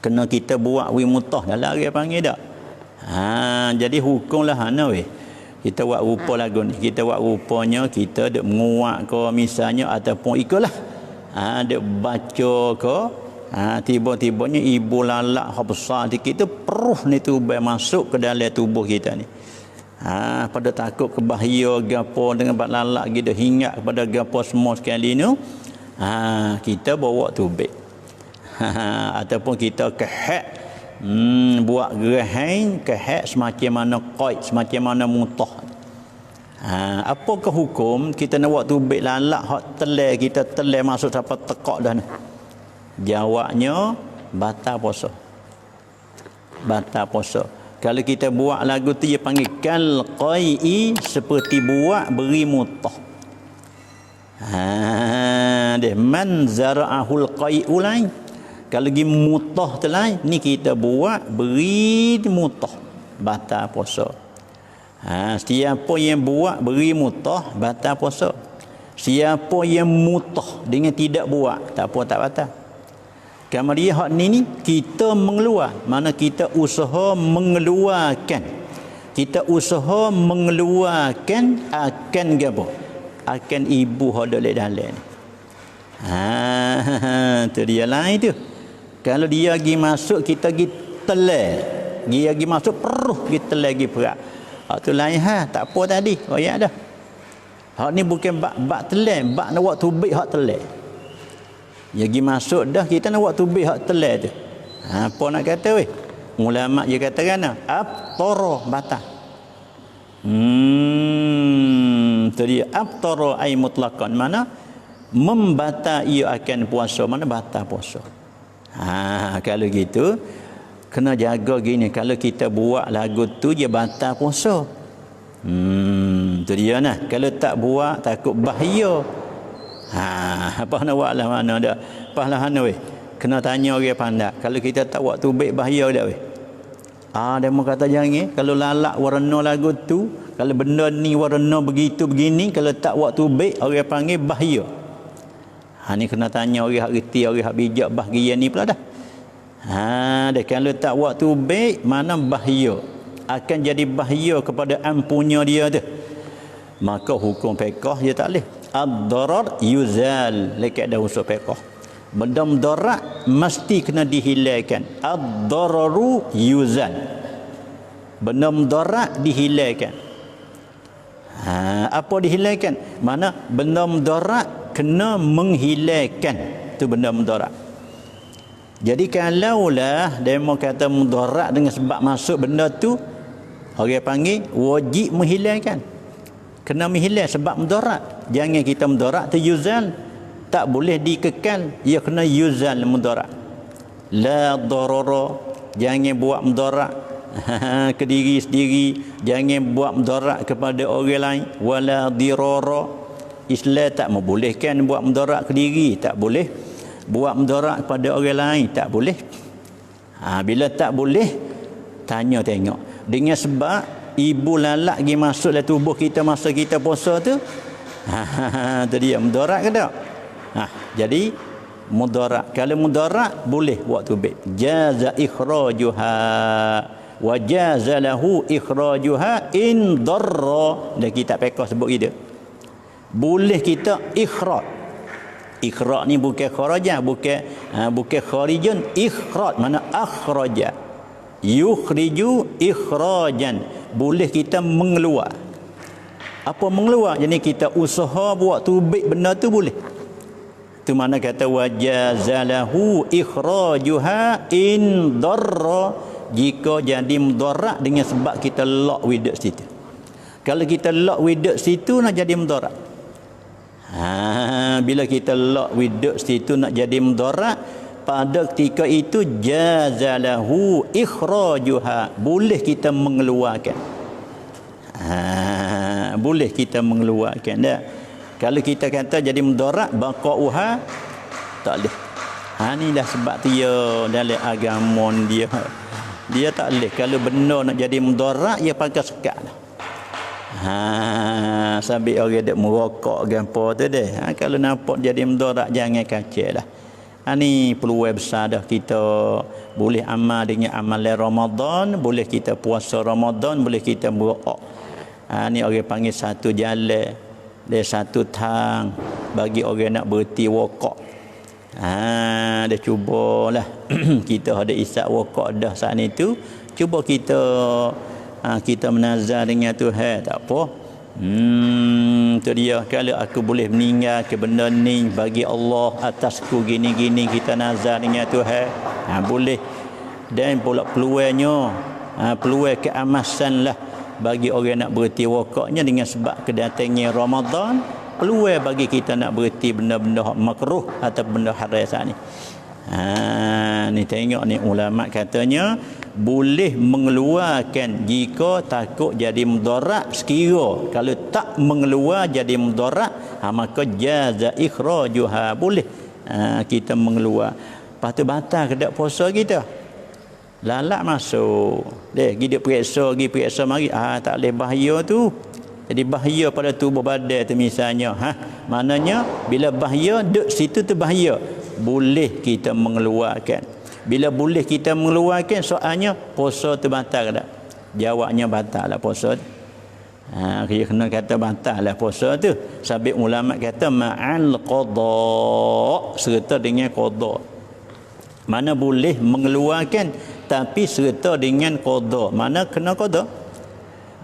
Kena kita buat wi mutah dah lah dia panggil dak. Jadi hukumlah hana weh. Kita buat rupa lagu ni. Kita buat rupanya kita duk menguat ke misalnya ataupun ikutlah. Duk baca ke. Tiba-tibanya ibu lalak hak besar sikit tu peruh ni tu masuk ke dalam tubuh kita ni. Pada takut ke bahaya gapo dengan bak lalak gitu hingga kepada gapo semua sekali ni. Kita bawa tubik. Ataupun kita kehak buat gerahan kehak semacam mana qaid semacam mana mutah. Apakah hukum kita nak buat tubik lalak hak telai kita telai masuk sampai tekak dah ni. Jawabnya batal puasa. Batal puasa. Kalau kita buat lagu tu dia panggil kal qai'i seperti buat beri mutah. Dia man zara'ahul qai'u lain. Kalau gi mutah tu lain ni kita buat beri mutah batal puasa. Siapa yang buat beri mutah batal puasa. Siapa yang mutah dengan tidak buat tak apa tak batal. Kemudian hak ni kita mengeluar. Mana kita usaha mengeluarkan. Kita usaha mengeluarkan akan apa? Akan ibu hak dek dalam ni. Tu dia lain tu. Kalau dia pergi masuk kita pergi telai. Dia pergi masuk peruh kita telai pergi perak. Hak tu lain tak apa tadi. Royak dah. Hak ni bukan bak telai, bak nak buat tubik hak telai. Ya pergi masuk dah kita nak buat tubik hak telai tu. Apa nak kata weh? Ulama dia kata kan abtara batal. Tu dia abtara ai mutlaqan mana membatal ia akan puasa mana batal puasa. Kalau gitu kena jaga gini kalau kita buat lagu tu dia batal puasa. Tu dia nah. Kalau tak buat takut bahaya. Apa nak buat lah mana dah. Pas lah weh. Kena tanya orang pandai. Kalau kita tak buat tu baik bahaya dah weh. Dia mau kata jangan kalau lalak warna lagu tu, kalau benda ni warna begitu begini, kalau tak buat tu baik orang panggil bahaya. Ni kena tanya orang hak reti, orang hak bijak bahagian ni pula dah. Dia kalau tak buat tu baik mana bahaya. Akan jadi bahaya kepada ampunya dia tu. Maka hukum fiqh dia tak boleh. Ad-darar yuzal. Lekat dah usul fiqh. Benda mudarat mesti kena dihilangkan. Ad-dararu yuzal. Benda mudarat dihilangkan. Apa dihilangkan? Mana benda mudarat kena menghilangkan. Itu benda mudarat. Jadi kalaulah demo kata mudarat dengan sebab masuk benda tu, orang panggil wajib menghilangkan. Kena menghilang sebab mudarat. Jangan kita mudarat tu yuzal. Tak boleh dikekal. Ia kena yuzal mudarat. La darara. Jangan buat mudarat ke diri sendiri. Jangan buat mudarat kepada orang lain. Wala dirara. Islam tak membolehkan buat mudarat ke diri. Tak boleh. Buat mudarat kepada orang lain. Tak boleh. Bila tak boleh, tanya tengok. Dengan sebab ibu lalak pergi masuk dalam tubuh kita masa kita puasa tu. Tu dia mudarat ke tak? Jadi mudarat. Kalau mudarat boleh buat tubik. Jaza ikhrajuha wa jaza lahu ikhrajuha in darra. Dan kitab fiqh sebut gitu. Boleh kita ikhraj. Ikhraj ni bukan kharaja, bukan kharijun, ikhraj mana akhraja. Yukhriju ikhrajan. Boleh kita mengeluar. Apa mengeluar? Jadi kita usaha buat tubik benda tu boleh. Tu mana kata wajazalahu ikhrajuha in darra, jika jadi mudarat dengan sebab kita lock widak situ. Kalau kita lock widak situ nak jadi mudarat. Bila kita lock widak situ nak jadi mudarat, pada ketika itu jazalahu ikhrajuha, boleh kita mengeluarkan. Boleh kita mengeluarkan dah. Kalau kita kata jadi mudarat baqauha, tak boleh. Inilah sebab dia dalam agama dia tak boleh. Kalau benda nak jadi mudarat, dia pakai sekat dah. Sambil orang dek merokok gampo tu deh. Kalau nampak jadi mudarat, jangan kacau lah. Ni peluang besar dah kita boleh amal dengan amalan Ramadan, boleh kita puasa Ramadan, boleh kita merokok. Ni orang panggil satu jalan, dia satu tang bagi orang nak berhenti rokok. Dia cubalah kita ada isap rokok dah saat itu, cuba kita menazar dengan Tuhan, tak apa. Tu dia, kalau aku boleh meninggal ke benda ni bagi Allah atasku gini-gini, kita nazar dengan Tuhan, boleh. Dan pula peluangnya, peluang keamasan lah bagi orang nak berhenti rokoknya dengan sebab kedatangan Ramadan, peluang bagi kita nak berhenti benda-benda makruh atau benda haram saat ni. Ni tengok ni ulama katanya boleh mengeluarkan jika takut jadi mudarat sekira. Kalau tak mengeluar jadi mudarat, maka jaza ikhrajuha, boleh kita mengeluar. Lepas tu batal ke tak puasa kita? Lalak masuk. Pergi periksa mari. Tak boleh, bahaya tu. Jadi bahaya pada tubuh badan tu misalnya. Maknanya bila bahaya duduk situ tu bahaya. Boleh kita mengeluarkan. Bila boleh kita mengeluarkan, soalnya puasa tu batal ke tak? Jawabnya batal lah puasa tu. Dia kena kata batal lah puasa tu. Sabit ulama kata ma'al qada, serta dengan qada. Mana boleh mengeluarkan tapi serta dengan qada. Mana kena qada?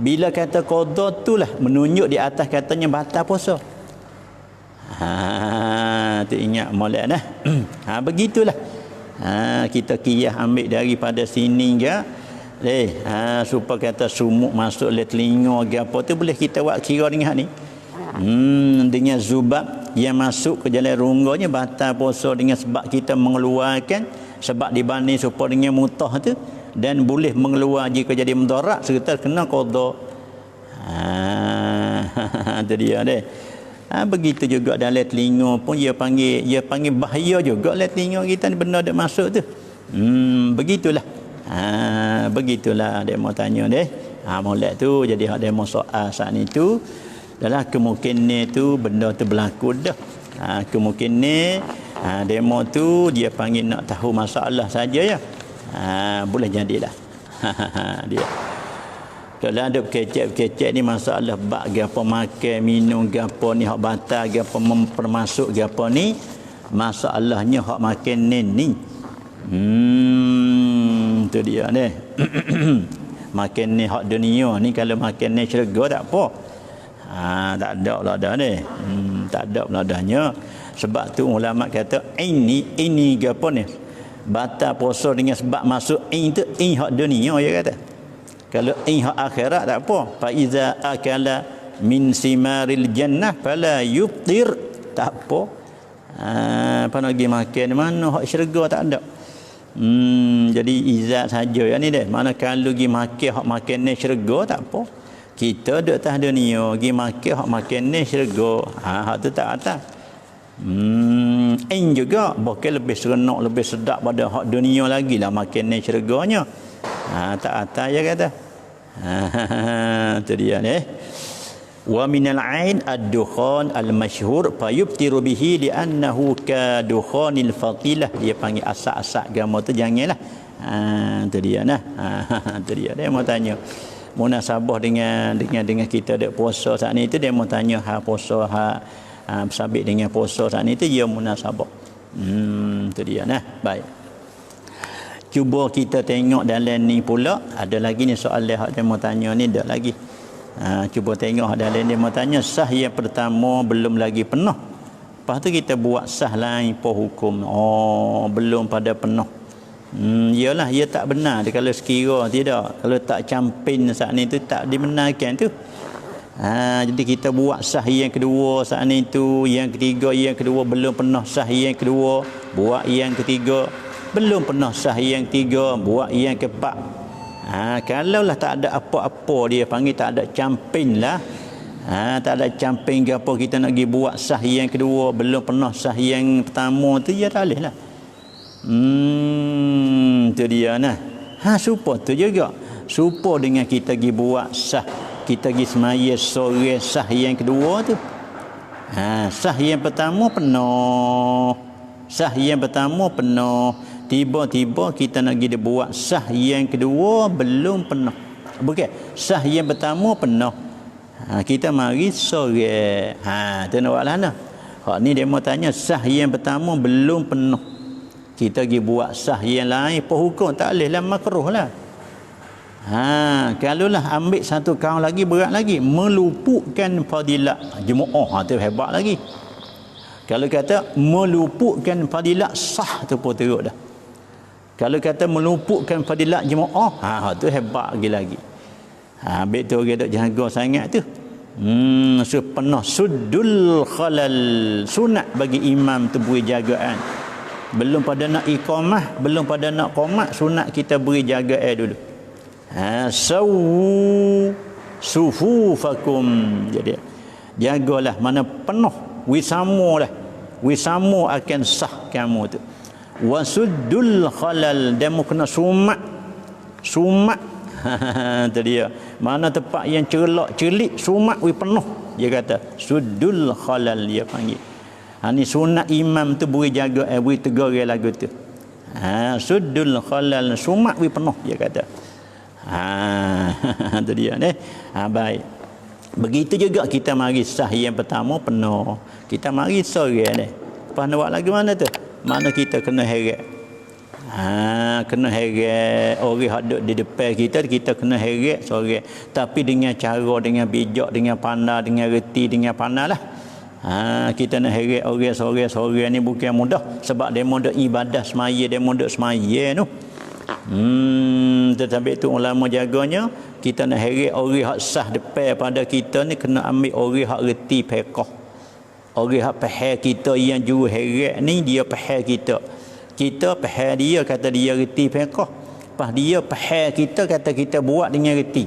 Bila kata qada tu lah menunjuk di atas katanya batal puasa. Tu ingat molek dah. Begitulah. Kita kiyah ambil daripada sini ke supaya kata sumuk masuk le telinga ke apa tu, boleh kita buat kira dengan ni. Dengan zubab yang masuk ke jalan rongganya batal puasa dengan sebab kita mengeluarkan, sebab dibanding supaya dengan mutah tu, dan boleh mengeluar jika jadi mudarat serta kena qada. Itu dia deh. Begitu juga dalam telinga pun dia panggil bahaya juga dalam telinga kita ni, benda dak masuk tu. Begitulah. Begitulah dia mau tanya deh. Molek tu jadi hak demo soal saat ni tu dalam kemungkinan tu benda tu berlaku dah. Kemungkinan demo tu dia panggil nak tahu masalah saja ya. Boleh jadilah. Dia kalau ada kecek ni masalah bak gapo makan minum gapo ni hak batal gapo mempermasuk gapo ni, masalahnya hak makan ni. Tu dia ni. Makan ni hak dunia ni, kalau makan ni syurga tak apa. Tak ada lah dah ni. Tak ada lah dahnya. Sebab tu ulama kata ini gapo ni batal puasa dengan sebab masuk tu hak dunia, dia kata. Kalau hak akhirat tak apa. Fa iza akala min simaril jannah fala yuftir, tak apa. Apa nak pergi makan mana hak syurga tak ada. Jadi izat saja ya ni deh. Mana kalau pergi makan hak makan ni syurga tak apa. Kita duduk atas dunia pergi makan hak makan ni syurga. Hak tu tak atas. Juga bahkan lebih seronok, lebih sedap pada hak dunia lagi lah makan ni syurganya. Tak atas ya kata. Itu dia ni. Wa minal ain ad-dukhan al-masyhur fayubtiru bihi li'annahu ka dukhanil fatilah. Dia panggil asak-asak agama tu janganlah. Itu dia nah. Itu dia mau tanya. Munasabah dengan kita dak puasa saat ni tu, dia mau tanya puasa bersabit dengan puasa saat ni tu dia munasabah. Itu dia nah. Baik. Cuba kita tengok dalam ni pula, ada lagi ni soalan hak dia mau tanya ni, dak lagi. Cuba tengok dalam dia mau tanya sah yang pertama belum lagi penuh. Lepas tu kita buat sah lain po hukum. Belum pada penuh. Iyalah ia tak benar dia kalau sekira tidak. Kalau tak campin saat ni tu tak dibenarkan tu. Jadi kita buat sah yang kedua saat itu, yang ketiga, yang kedua belum pernah sah yang kedua, buat yang ketiga, belum pernah sah yang ketiga, buat yang keempat. Kalaulah tak ada apa-apa, dia panggil tak ada camping lah. Tak ada camping ke apa, kita nak pergi buat sah yang kedua, belum pernah sah yang pertama tu, ya tak boleh lah. Tu dia nah. Supa tu juga. Supa dengan kita pergi buat sah, kita pergi semaya sore sah yang kedua tu. Sah yang pertama penuh. Sah yang pertama penuh. Tiba-tiba kita nak pergi buat sah yang kedua belum penuh. Bukan, sah yang pertama penuh. Kita mari sore. Tu nak buat lah nah. Hak ni dia mau tanya sah yang pertama belum penuh. Kita pergi buat sah yang lain, apa hukum? Tak boleh lah, makruh lah. Kalaulah ambil satu kaum lagi, berat lagi, meluputkan fadilat jemaah, tu hebat lagi. Kalau kata meluputkan fadilat sah, tu pun teruk dah. Kalau kata meluputkan fadilat jemaah, tu hebat lagi. Ambil tu orang duk jaga sangat tu. Pernah suddul khalal, sunat bagi imam tu beri jagaan. Belum pada nak iqamah, belum pada nak qomat, sunat kita beri jagaan dulu. Sufufakum, jadi jagalah mana penuh wisamo akan sah kamu tu. Wasuddul khalal, dan kena sumat tu dia, mana tempat yang celik sumat penuh, dia kata suddul khalal, dia panggil. Ni sunat imam tu beri jaga, beri tegur lagu tu. Suddul khalal, sumat penuh, dia kata. Itu dia ni. Baik. Begitu juga kita mari sah yang pertama penuh. Kita mari sore ni. Lepas nak buat lagu mana tu? Mana kita kena heret. Kena heret orang hak duduk di depan kita kena heret sore. Tapi dengan cara, dengan bijak, dengan pandai, dengan reti, dengan pandai lah. Kita nak heret orang sore ni bukan mudah. Sebab dia duk ibadah semaya, dia duk semaya tu. Tetapi itu ulama jaganya, kita nak heret orang hak sah depan pada kita ni, kena ambil orang hak reti fiqh. Orang hak faham kita yang juru heret ni, dia faham kita. Kita faham dia, kata dia reti fiqh. Lepas dia faham kita, kata kita buat dengan reti.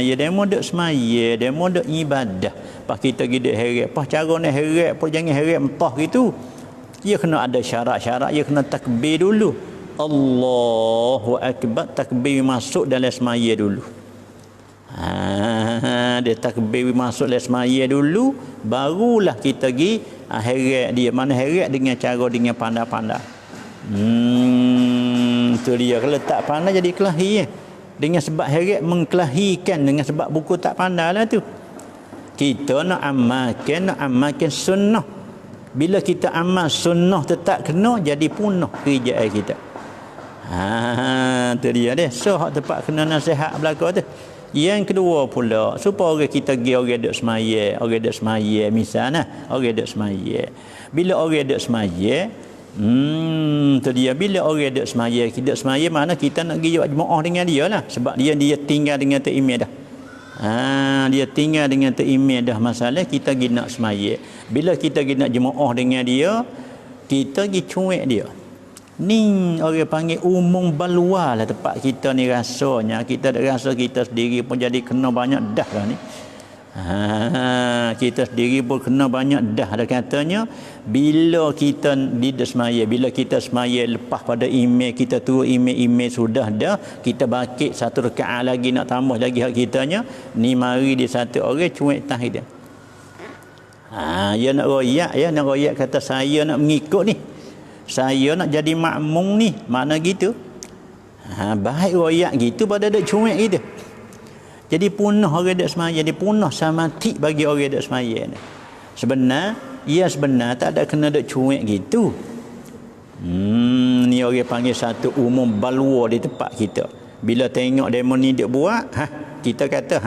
Ya demo duk semaya, demo duk ibadah. Lepas kita pergi heret. Lepas cara nak heret pun jangan heret mentah gitu. Dia kena ada syarat-syarat, dia kena takbir dulu. Allahu Akbar, takbir masuk dalam semaya dulu. Dia takbir masuk dalam semaya dulu, barulah kita pergi heret dia. Mana heret dengan cara, dengan pandai-pandai. Tu dia. Kalau tak pandai jadi kelahi. Dengan sebab heret mengkelahikan, dengan sebab buku tak pandai lah tu. Kita nak amalkan sunnah. Bila kita amal sunnah tetap kena, jadi punah kerjaan kita. Tu dia dia. So hak tempat kena nasihat belaka tu. Yang kedua pula, supaya orang kita pergi orang duk semaya, misalnya orang duk semaya. Bila orang duk semaya, tu dia, bila orang duk semaya mana kita nak pergi jemaah dengan dia lah. Sebab dia tinggal dengan terimam dah. Dia tinggal dengan terimam dah, masalah kita pergi nak semaya. Bila kita pergi nak jemaah dengan dia, kita pergi cuek dia. Ni orang panggil umum balwa lah tempat kita ni rasanya. Kita dah rasa kita sendiri pun jadi kena banyak dah lah ni. Kita sendiri pun kena banyak dah katanya. Bila kita di semaya, bila kita semaya lepas pada imam, kita turun imam sudah dah, kita bakit satu rakaat lagi nak tambah lagi hak kitanya, ni mari di satu orang cuek tah dia. Dia nak royak, nak royak kata saya nak mengikut ni, saya nak jadi makmum ni, mana gitu. Baik royak gitu pada dak cuek gitu. Jadi punah orang dak semaya, jadi punah samati bagi orang dak semaya ni. Sebenar tak ada kena dak cuek gitu. Ni orang panggil satu umum balwa di tempat kita. Bila tengok demo ni dia buat, kita kata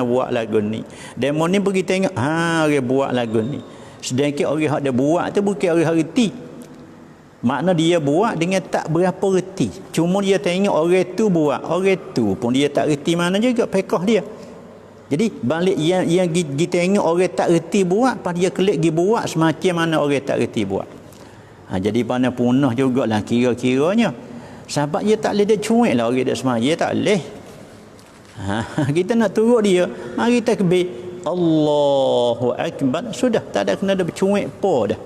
buat lagu ni. Demo ni pergi tengok, orang buat lagu ni. Sedangkan orang hak dia buat tu bukan orang hak reti. Makna dia buat dengan tak berapa reti. Cuma dia tengok orang tu buat, orang tu pun dia tak reti mana juga fiqh dia. Jadi balik yang kita tengok orang tak reti buat, pas dia kelik pergi buat semacam mana orang tak reti buat. Jadi mana punah jugalah kira-kiranya. Sebab dia tak boleh dia cuek lah orang dia semaya, tak boleh. Kita nak turut dia, mari takbir Allahu Akbar, sudah tak ada kena ada bercuek apa dah.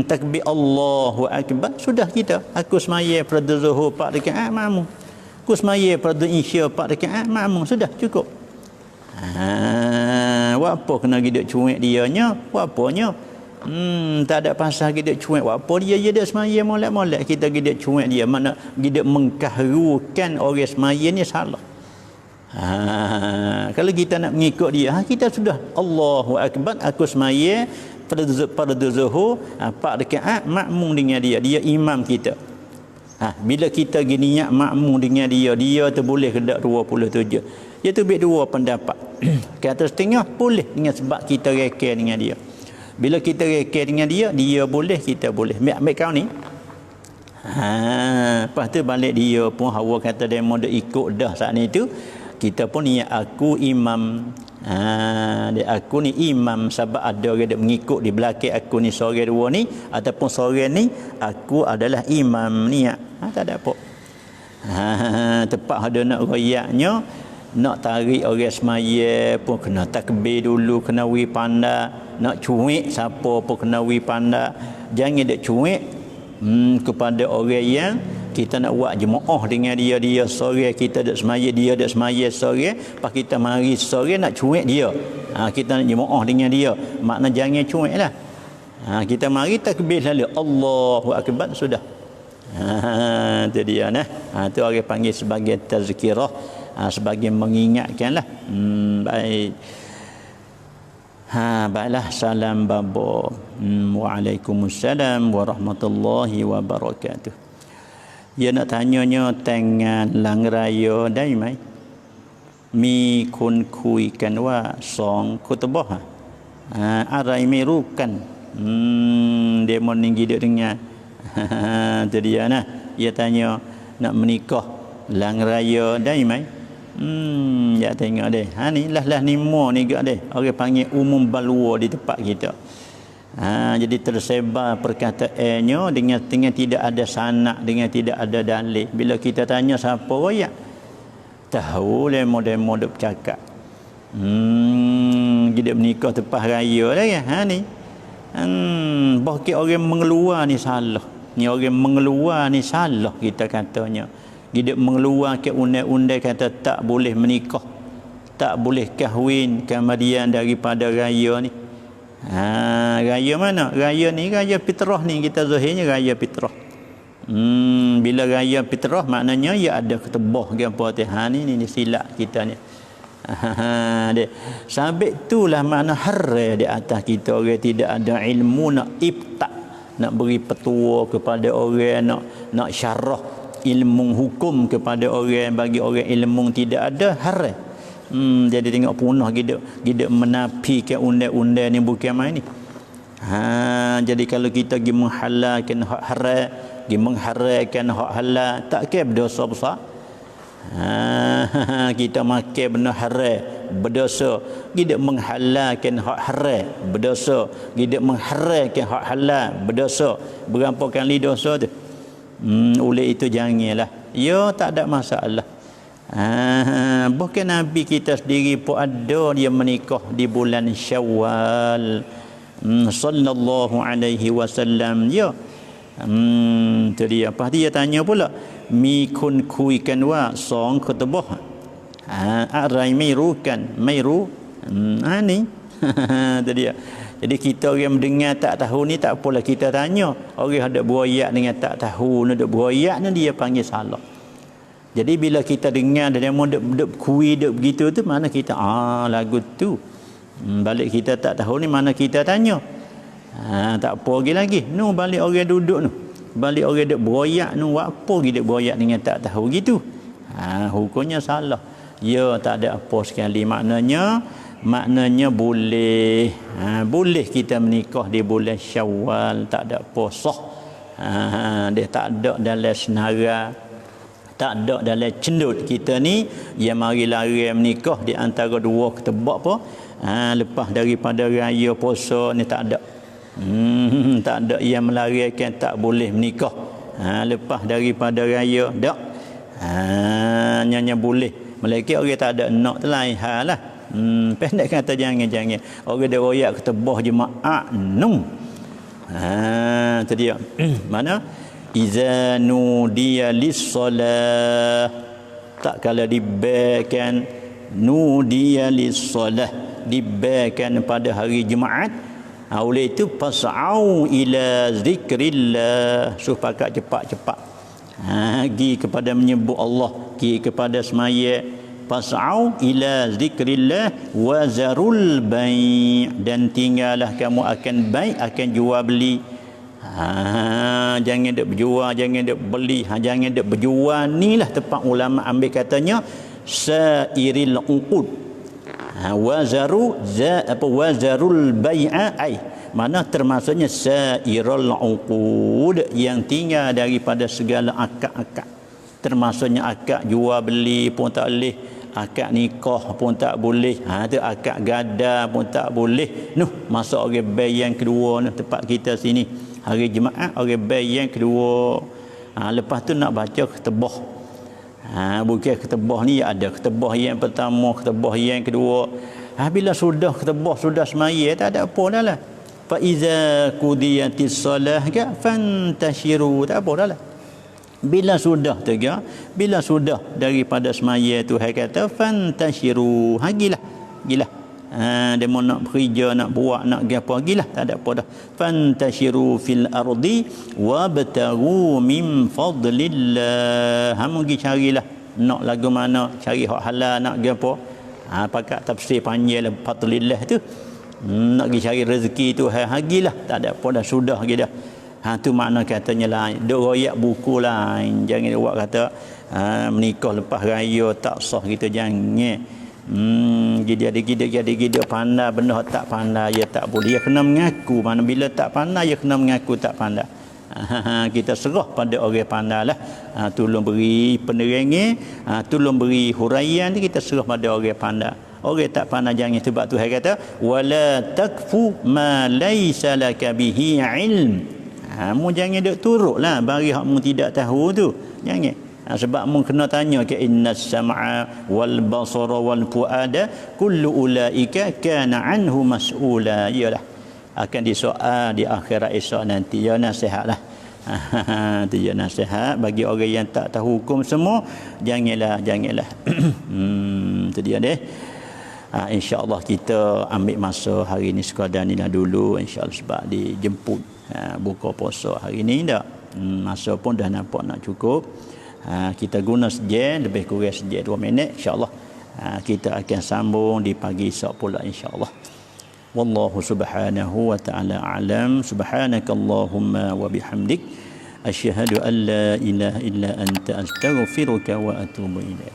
Takbir Allahu Akbar, sudah kita. Aku semaya pada zuhur 4 rakaat makmum. Aku semaya pada isya 4 rakaat makmum, sudah cukup. Apa kena gidak cuek dianya? Apanya? Tak ada pasal gidak cuek. Apa dia dah semaya molek-molek kita gidak cuek dia. Mana gidak mengkahrukan orang semaya ni salah. Kalau kita nak mengikut dia, kita sudah Allahu Akbar, aku semaya pada zuhur 4 rakaat makmum dengan dia. Dia imam kita. Bila kita gini niat makmum dengan dia tu boleh ke tak 27? Dia tu bit dua pendapat. Kata setengah boleh dengan sebab kita reka dengan dia. Bila kita reka dengan dia boleh, kita boleh. Ambil kau ni. Lepas tu balik dia pun hawa kata demo dah ikut dah saat ni tu. Kita pun niat aku imam. Aku ni imam sebab ada orang yang mengikut di belakang aku ni sore dua ni ataupun sore ni aku adalah imam niat. Tak ada apa. Tepat ada nak royaknya, nak tarik orang semaya pun kena takbir dulu, kena wi pandai, nak cuik siapa pun kena wi pandai. Jangan dak cuik kepada orang yang kita nak buat jemaah dengan dia sore kita dak semaya, dia dak semaya sore, pas kita mari sore nak cuik dia. Kita nak jemaah dengan dia. Makna jangan cuiklah. Kita mari takbir lalu Allahu Akbar, sudah. Itu dia nah. Itu orang panggil sebagai tazkirah, sebagai mengingatkanlah. Baik. Baiklah, salam babo. Waalaikumsalam warahmatullahi wabarakatuh. Dia nak tanyanya tangan lang raya dai mai. Mi kun kuikan wa song khutbah. Arai merukan. Dia mau tinggi dia dengar. Itu dia nah. Dia tanya nak menikah lang raya dai mai. Ya tengok deh. Ni lah ni mo ni gak deh. Orang panggil umum balua di tempat kita. Jadi tersebar perkataannya dengan tidak ada sanak, dengan tidak ada dalil. Bila kita tanya siapa royak, tahu demo-demo duk cakap. Kita menikah tepas raya dah kan. Ni. Bahkan orang mengeluar ni salah. Ni orang mengeluar ni salah kita katanya. Kita mengeluar ke undang-undang kata tak boleh menikah, tak boleh kahwin kemudian daripada raya ni. Raya mana? Raya ni raya fitrah ni, kita zahirnya raya fitrah. Bila raya fitrah maknanya ya ada ketebah ke apa tu. Ni silap kita ni. Sabit itulah makna haram di atas kita orang tidak ada ilmu nak ifta, nak beri petua kepada orang, nak syarah ilmu hukum kepada orang, bagi orang ilmu tidak ada haram. Jadi tengok punah kita menafikan undang-undang ni bukan main ni. Jadi kalau kita pergi menghalalkan hak haram, pergi mengharamkan hak halal, tak kira berdosa besar. Kita makan benda haram berdosa, kita menghalalkan hak haram berdosa, kita mengharamkan hak halal berdosa. Berapa kali dosa tu? Oleh itu janganlah. Ya tak ada masalah. Bukan Nabi kita sendiri pun ada dia menikah di bulan Syawal sallallahu alaihi wasallam. Ya. Tu dia. Apa dia tanya pula? Mi kun kuikan wa song khutbah. Arai mirukan miru. Ni. Tu dia. Jadi kita orang mendengar tak tahu ni tak apalah kita tanya. Orang ada beroyak dengan tak tahu, nak beroyak ni dia panggil salah. Jadi bila kita dengar dia mau duk kui duk begitu tu, mana kita lagu tu. Balik kita tak tahu ni, mana kita tanya. Tak apa lagi. Nu balik orang duduk nu. Balik orang duk beroyak nu, buat apa lagi duk beroyak dengan tak tahu gitu. Hukumnya salah. Ya tak ada apa sekali. Maknanya boleh. Boleh kita menikah di bulan Syawal, tak ada apa sah. Dia tak ada dalam senarai. Tak ada dalam cendut kita ni yang mari lari menikah di antara dua ketebak apa. Lepas daripada raya puasa ni tak ada. Tak ada yang melarikan tak boleh menikah. Lepas daripada raya tak. Hanya boleh. Melainkan orang tak ada nak tu lain hal lah. Pendek kata jangan. Orang dia royak ketebah jemaah num. Tu dia. Mana? Iza nudiya lis-salah, tak kala dibakan nudiya lis-salah, dibakan pada hari Jumaat, oleh itu fas'au ila zikrillah, supaya cepat-cepat pergi kepada menyebut Allah, pergi kepada semaya. Fas'au ila zikrillah wa zarul bai', dan tinggallah kamu akan baik, akan jual beli. Jangan dek berjual, jangan dek beli, jangan dek berjual. Inilah tempat ulama ambil katanya sairil uqud. Wazarul bai'a, mana termasuknya sairul uqud, yang tinggal daripada segala akad-akad. Termasuknya akad jual beli pun tak boleh, akad nikah pun tak boleh, tu akad gada pun tak boleh. Masuk orang bay yang kedua ni tempat kita sini. Hari Jumaat orang bay yang kedua. Lepas tu nak baca ketebah. Bukan ketebah ni ada ketebah yang pertama, ketebah yang kedua. Bila sudah ketebah, sudah semaya, tak ada apa dah lah. Fa iza qudiyatis salah ka fantashiru, tak apa dah lah. Bila sudah tega, bila sudah daripada semaya tu hai kata fantashiru, gilah. Dia mau nak bekerja, nak buat, nak apa, gilah, tak ada apa dah. Fantashiru fil ardi wabtaghu min fadlillah. Pergi carilah nak lagu mana, cari hak halal, nak apa. Pakat tafsir panjang lah fadlillah tu. Nak pergi cari rezeki tu, hagilah, tak ada apa dah, sudah gitu dah. Tu makna katanya lain. Duk royak buku lain. Jangan buat kata menikah lepas raya tak sah gitu, jangan. Gida pandai benda tak pandai ya tak boleh, ya kena mengaku. Mana bila tak pandai ya kena mengaku tak pandai. Kita serah pada orang pandai lah. Tolong beri penerangan, tolong beri huraian, kita serah pada orang pandai. Orang tak pandai jangan. Sebab Tuhan kata wala takfu ma laisa laka bihi ilm. Mu jangan duk turutlah bagi hak mu tidak tahu tu. Jangan. Sebab mu kena tanya ke innas sam'a wal basara wal fuada kullu ulaika kana anhu mas'ula. Iyalah akan disoal di akhirat esok nanti. Ya nasihatlah. Tu ya nasihat bagi orang yang tak tahu hukum semua. Janganlah. Tu dia deh. InsyaAllah kita ambil masa hari ni sekadar ni lah dulu, insyaAllah, sebab dijemput buka puasa hari ni dah. Masa pun dah nampak nak cukup. Kita guna sejam, lebih kurang sejam 2 minit, insyaAllah. Kita akan sambung di pagi esok pula, insyaAllah. Wallahu subhanahu wa ta'ala a'lam. Subhanakallahumma wa bihamdik, asyhadu an la ilaha illa anta, astaghfiruka wa atubu ilaik.